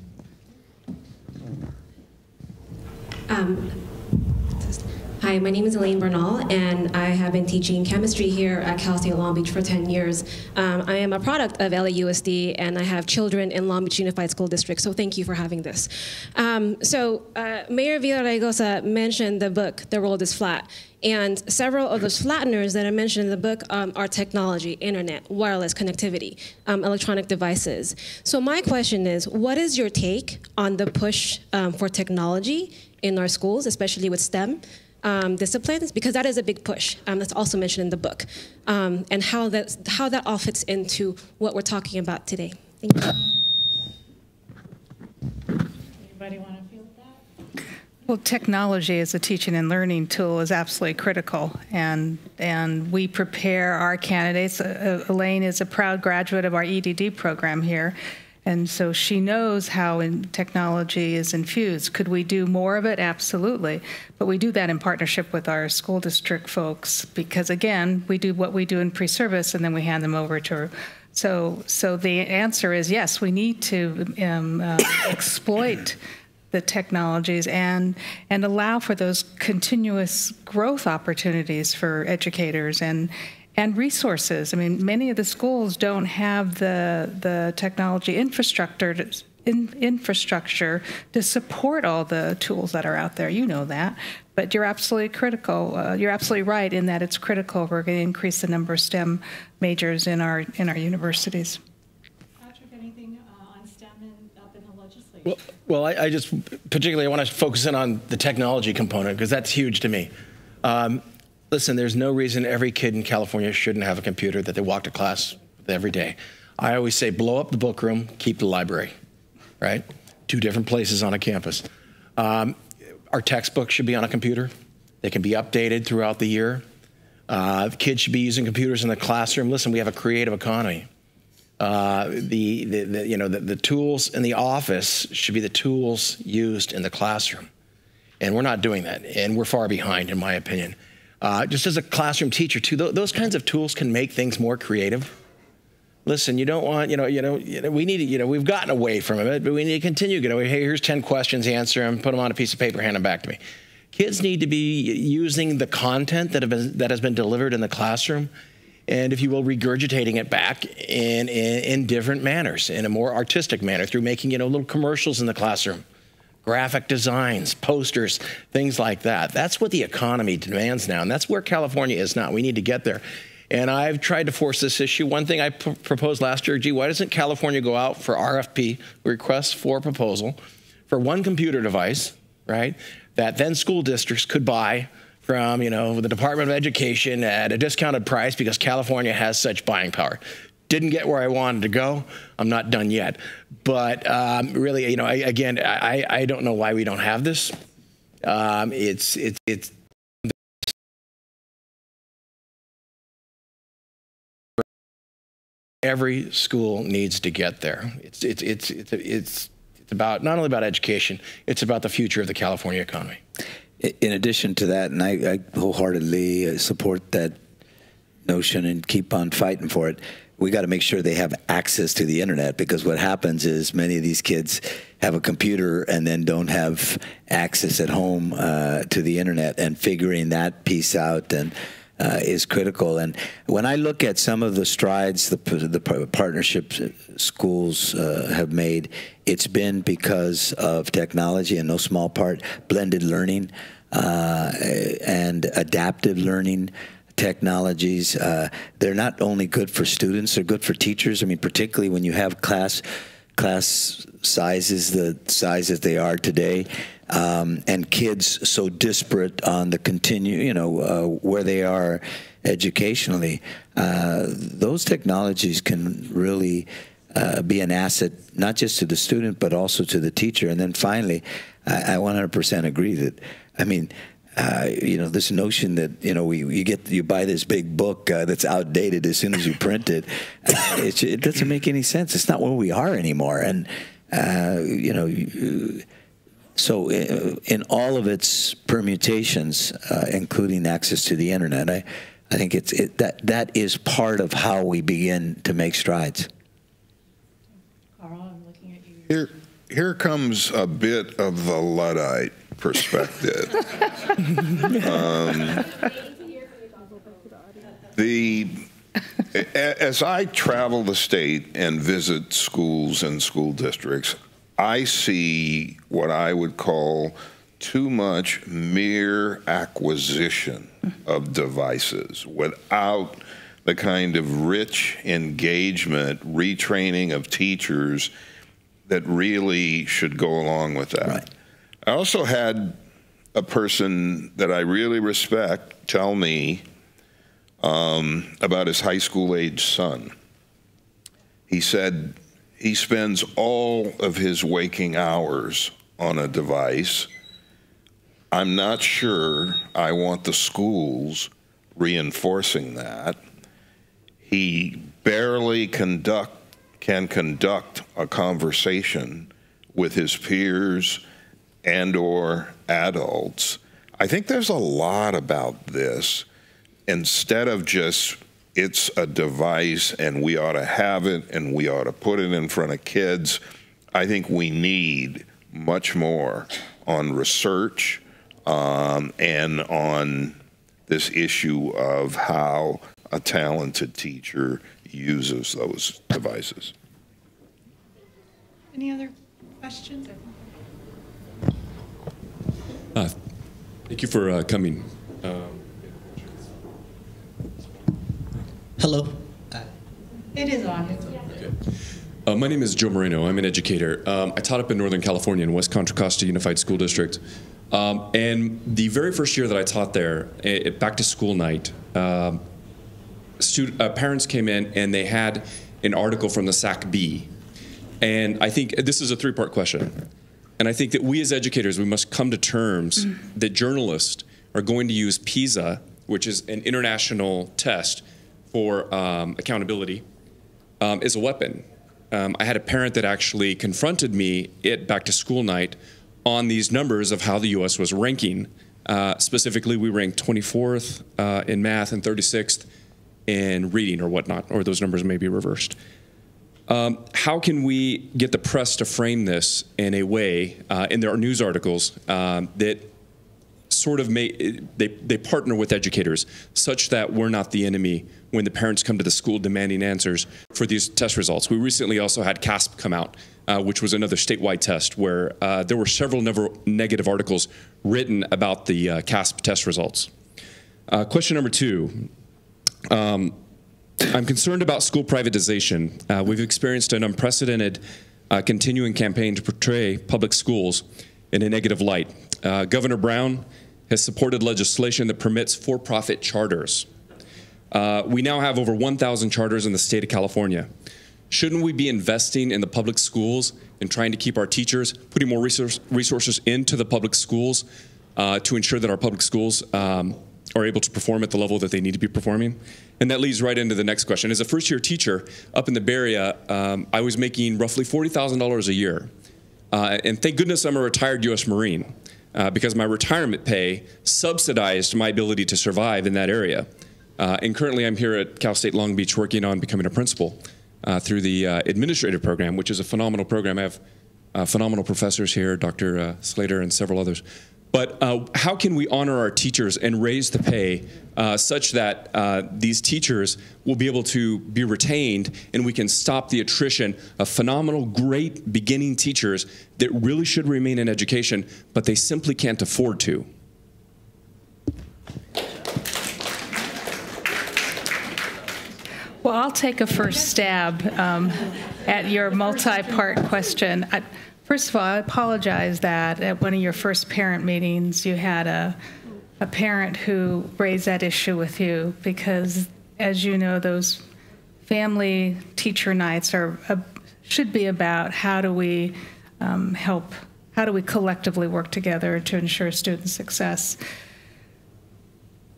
Hi, my name is Elaine Bernal, and I have been teaching chemistry here at Cal State Long Beach for 10 years. I am a product of LAUSD, and I have children in Long Beach Unified School District, so thank you for having this. Mayor Villaraigosa mentioned the book, The World is Flat, and several of those flatteners that I mentioned in the book are technology, internet, wireless connectivity, electronic devices. So my question is, what is your take on the push for technology in our schools, especially with STEM? disciplines, because that is a big push. That's also mentioned in the book, and how that all fits into what we're talking about today. Thank you. Anybody want to field that? Well, technology as a teaching and learning tool is absolutely critical, and we prepare our candidates. Elaine is a proud graduate of our EDD program here, and so she knows how technology is infused. Could we do more of it? Absolutely, but we do that in partnership with our school district folks, because again, we do what we do in pre-service, and then we hand them over to. So the answer is yes, we need to exploit the technologies and allow for those continuous growth opportunities for educators and resources. I mean, many of the schools don't have the technology infrastructure to support all the tools that are out there. You know that. But you're absolutely critical. You're absolutely right in that it's critical. We're going to increase the number of STEM majors in our universities. Patrick, anything on STEM up in the legislature? Well, I just particularly want to focus in on the technology component, because that's huge to me. Listen, there's no reason every kid in California shouldn't have a computer that they walk to class with every day. I always say, blow up the book room, keep the library, right? 2 different places on a campus. Our textbooks should be on a computer. They can be updated throughout the year. Kids should be using computers in the classroom. Listen, we have a creative economy. The tools in the office should be the tools used in the classroom. And we're not doing that, and we're far behind, in my opinion. Just as a classroom teacher, too, those kinds of tools can make things more creative. Listen, you don't want, we need to, we've gotten away from it, but we need to continue to get away. Hey, here's 10 questions, answer them, put them on a piece of paper, hand them back to me. Kids need to be using the content that has been delivered in the classroom, and if you will, regurgitating it back in different manners, in a more artistic manner, through making, little commercials in the classroom, graphic designs, posters, things like that. That's what the economy demands now, and that's where California is now. We need to get there. And I've tried to force this issue. One thing I proposed last year, why doesn't California go out for RFP, requests for proposal, for one computer device, right, that then school districts could buy from, the Department of Education at a discounted price because California has such buying power. Didn't get where I wanted to go. I'm not done yet. But really, I don't know why we don't have this. It's every school needs to get there. It's about not only about education, it's about the future of the California economy. In addition to that, and I wholeheartedly support that notion and keep on fighting for it, we got to make sure they have access to the internet, because what happens is many of these kids have a computer and then don't have access at home to the internet, and figuring that piece out and is critical. And when I look at some of the strides the partnerships schools have made, it's been because of technology, in no small part blended learning and adaptive learning technologies. They're not only good for students, they're good for teachers. I mean, particularly when you have class sizes the size that they are today, and kids so disparate on the where they are educationally, those technologies can really be an asset, not just to the student, but also to the teacher. And then finally, I 100% agree that, I mean, this notion that, you buy this big book that's outdated as soon as you print it, it doesn't make any sense. It's not where we are anymore. And, so in all of its permutations, including access to the internet, I think that is part of how we begin to make strides. Carl, I'm looking at you. Here comes a bit of the Luddite perspective. As I travel the state and visit schools and school districts, I see what I would call too much mere acquisition of devices without the kind of rich engagement, retraining of teachers that really should go along with that. Right. I also had a person that I really respect tell me about his high school age son. He said he spends all of his waking hours on a device. I'm not sure I want the schools reinforcing that. He barely can conduct a conversation with his peers and/or adults. I think there's a lot about this. Instead of just, it's a device and we ought to have it and we ought to put it in front of kids, I think we need much more on research and on this issue of how a talented teacher uses those devices. Any other questions? Thank you for coming. Hello. It is on. Okay. My name is Joe Moreno. I'm an educator. I taught up in Northern California in West Contra Costa Unified School District. And the very first year that I taught there, back to school night, parents came in and they had an article from the SAC-B. And I think this is a three-part question. And I think that we as educators, we must come to terms that journalists are going to use PISA, which is an international test for accountability, as a weapon. I had a parent that actually confronted me at back to school night on these numbers of how the U.S. was ranking. Specifically, we ranked 24th in math and 36th in reading or whatnot, or those numbers may be reversed. How can we get the press to frame this in a way, in their news articles, that sort of they partner with educators such that we're not the enemy when the parents come to the school demanding answers for these test results? We recently also had CASP come out, which was another statewide test where there were several negative articles written about the CASP test results. Question number two. I'm concerned about school privatization. We've experienced an unprecedented continuing campaign to portray public schools in a negative light. Governor Brown has supported legislation that permits for-profit charters. We now have over 1,000 charters in the state of California. Shouldn't we be investing in the public schools and trying to keep our teachers, putting more resources into the public schools to ensure that our public schools are able to perform at the level that they need to be performing? And that leads right into the next question. As a first-year teacher up in the Bay Area, I was making roughly $40,000 a year. And thank goodness I'm a retired U.S. Marine because my retirement pay subsidized my ability to survive in that area. And currently I'm here at Cal State Long Beach working on becoming a principal through the administrative program, which is a phenomenal program. I have phenomenal professors here, Dr. Slater and several others. But how can we honor our teachers and raise the pay such that these teachers will be able to be retained and we can stop the attrition of phenomenal, great beginning teachers that really should remain in education, but they simply can't afford to? Well, I'll take a first stab at your multi-part question. First of all, I apologize that at one of your first parent meetings you had a parent who raised that issue with you, because, as you know, those family teacher nights should be about how do we how do we collectively work together to ensure student success.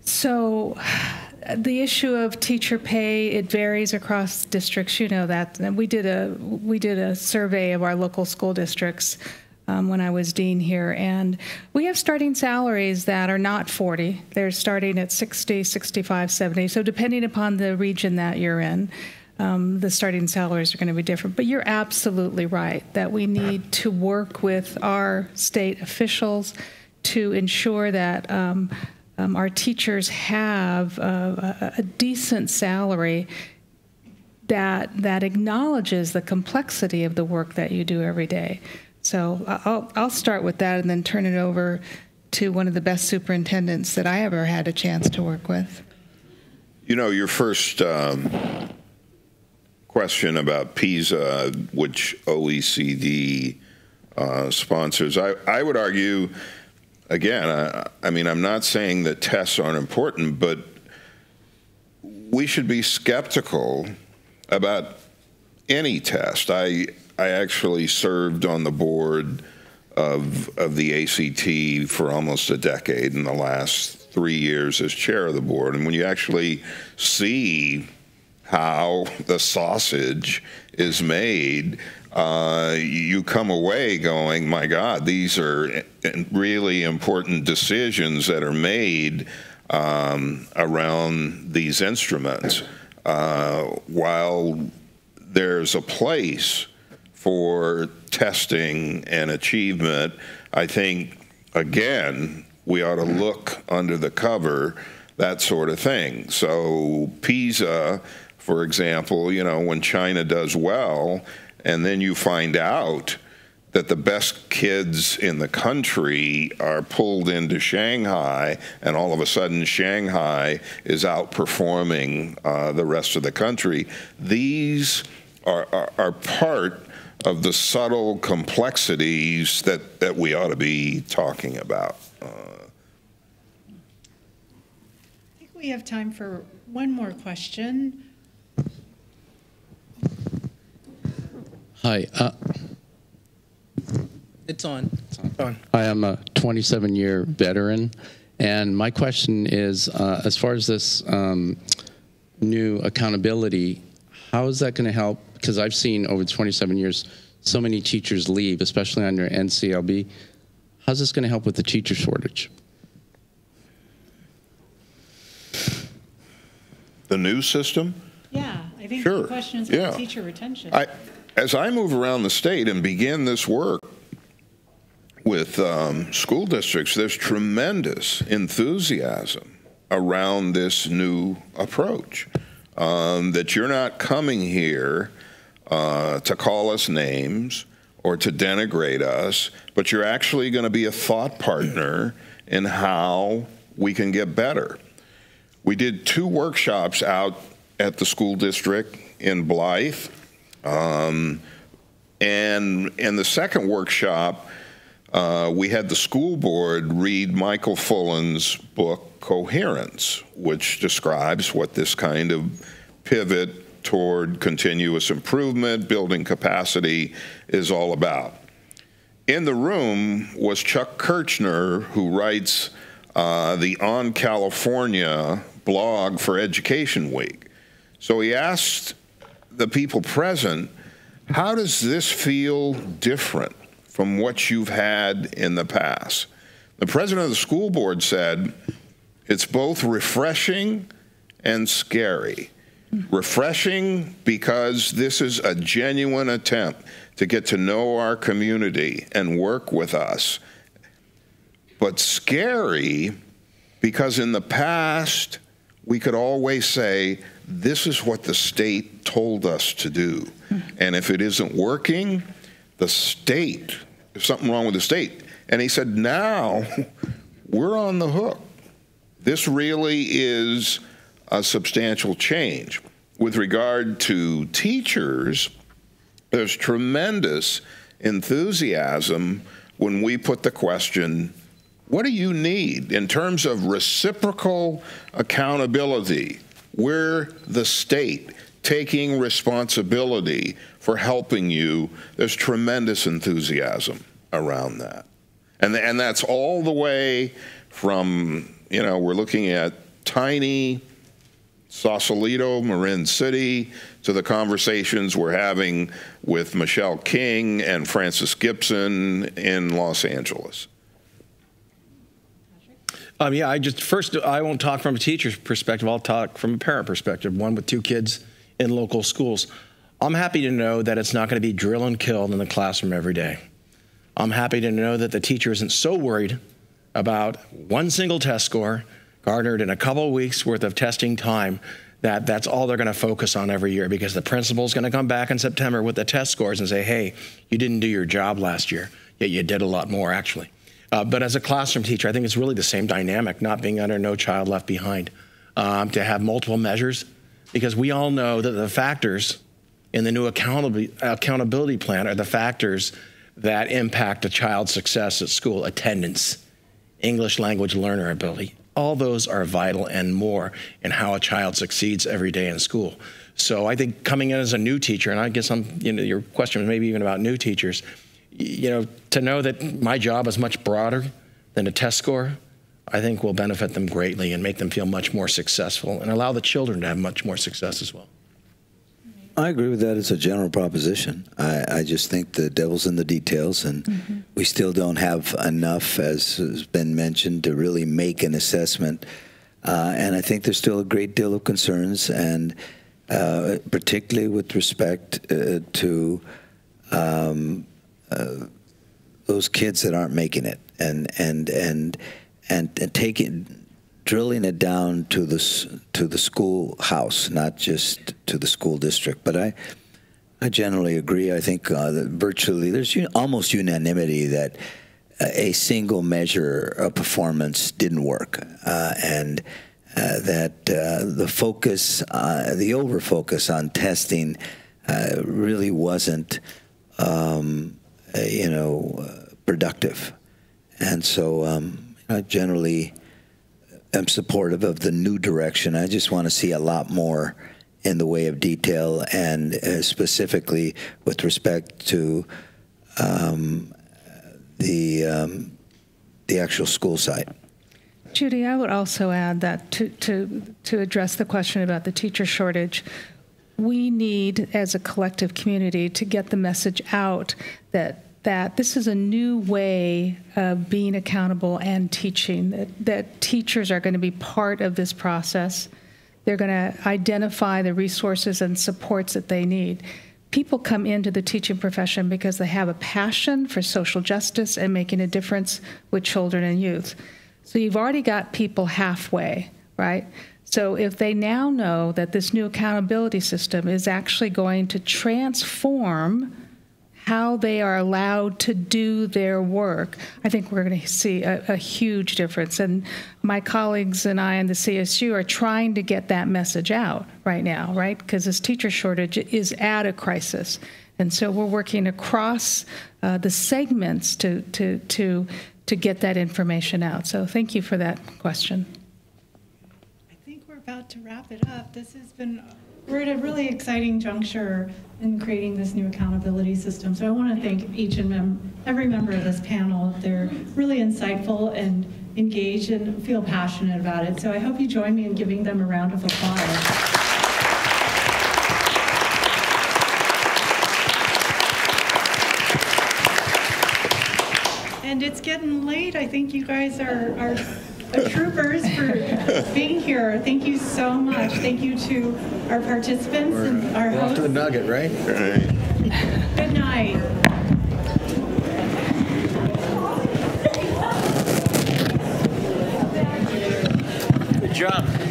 So the issue of teacher pay, it varies across districts. You know that. And we did a survey of our local school districts when I was dean here, and we have starting salaries that are not 40. They're starting at 60, 65, 70. So depending upon the region that you're in, the starting salaries are going to be different. But you're absolutely right that we need to work with our state officials to ensure that our teachers have a decent salary that acknowledges the complexity of the work that you do every day. So I'll start with that and then turn it over to one of the best superintendents that I ever had a chance to work with. You know, your first question about PISA, which OECD sponsors, I would argue again, I mean, I'm not saying that tests aren't important, but we should be skeptical about any test. I actually served on the board of the ACT for almost a decade, in the last 3 years as chair of the board. And when you actually see how the sausage is made, you come away going, my God, these are really important decisions that are made around these instruments. While there's a place for testing and achievement, I think, again, we ought to look under the cover, that sort of thing. So PISA, for example, you know, when China does well, and then you find out that the best kids in the country are pulled into Shanghai, and all of a sudden Shanghai is outperforming the rest of the country. These are part of the subtle complexities that we ought to be talking about. I think we have time for one more question. Hi. It's on. Hi, I'm a 27-year veteran, and my question is, as far as this new accountability, how is that going to help? Because I've seen over 27 years so many teachers leave, especially under NCLB. How's this going to help with the teacher shortage? The new system? Yeah, I think Sure. the question is Yeah. about teacher retention. As I move around the state and begin this work with school districts, there's tremendous enthusiasm around this new approach. That you're not coming here to call us names or to denigrate us, but you're actually going to be a thought partner in how we can get better. We did 2 workshops out at the school district in Blythe. And in the second workshop, we had the school board read Michael Fullen's book, Coherence, which describes what this kind of pivot toward continuous improvement, building capacity is all about. In the room was Chuck Kirchner, who writes the On California blog for Education Week. So he asked the people present, how does this feel different from what you've had in the past? The president of the school board said, it's both refreshing and scary. Refreshing because this is a genuine attempt to get to know our community and work with us. But scary because in the past, we could always say, this is what the state told us to do. And if it isn't working, the state, there's something wrong with the state. And he said, now we're on the hook. This really is a substantial change. With regard to teachers, there's tremendous enthusiasm when we put the question, what do you need in terms of reciprocal accountability? We're the state taking responsibility for helping you. There's tremendous enthusiasm around that. And that's all the way from, you know, we're looking at tiny Sausalito, Marin City, to the conversations we're having with Michelle King and Francis Gibson in Los Angeles. Yeah, I won't talk from a teacher's perspective. I'll talk from a parent perspective, one with 2 kids in local schools. I'm happy to know that it's not going to be drill and kill in the classroom every day. I'm happy to know that the teacher isn't so worried about one single test score garnered in a couple of weeks worth of testing time that that's all they're going to focus on every year, because the principal's going to come back in September with the test scores and say, hey, you didn't do your job last year, yet you did a lot more actually. But as a classroom teacher, I think it's really the same dynamic, not being under No Child Left Behind, to have multiple measures, because we all know that the factors in the new accountability plan are the factors that impact a child's success at school: attendance, English language learner ability. All those are vital and more in how a child succeeds every day in school. So I think coming in as a new teacher, and I guess your question was maybe even about new teachers, to know that my job is much broader than a test score, I think will benefit them greatly and make them feel much more successful and allow the children to have much more success as well. I agree with that as a general proposition. I just think the devil's in the details, and we still don't have enough, as has been mentioned, to really make an assessment. And I think there's still a great deal of concerns, and particularly with respect to those kids that aren't making it, and drilling it down to the schoolhouse, not just to the school district. But I generally agree. I think that virtually there's almost unanimity that a single measure of performance didn't work, and that the focus, the over-focus on testing really wasn't, productive. And so I generally am supportive of the new direction. I just want to see a lot more in the way of detail, and specifically with respect to the actual school site. Judy, I would also add that to address the question about the teacher shortage, we need, as a collective community, to get the message out that this is a new way of being accountable and teaching, that teachers are going to be part of this process. They're going to identify the resources and supports that they need. People come into the teaching profession because they have a passion for social justice and making a difference with children and youth. So you've already got people halfway, right? So if they now know that this new accountability system is actually going to transform how they are allowed to do their work, I think we're going to see a huge difference. And my colleagues and I in the CSU are trying to get that message out right now, right? Because this teacher shortage is at a crisis. And so we're working across the segments to get that information out. So thank you for that question. I think we're about to wrap it up. We're at a really exciting juncture in creating this new accountability system. So I want to thank each and every member of this panel. They're really insightful and engaged and feel passionate about it. So I hope you join me in giving them a round of applause. And it's getting late. I think you guys are troopers for being here. Thank you so much. Thank you to our participants and our hosts. Off to the nugget, right? All right. Good night. Good job.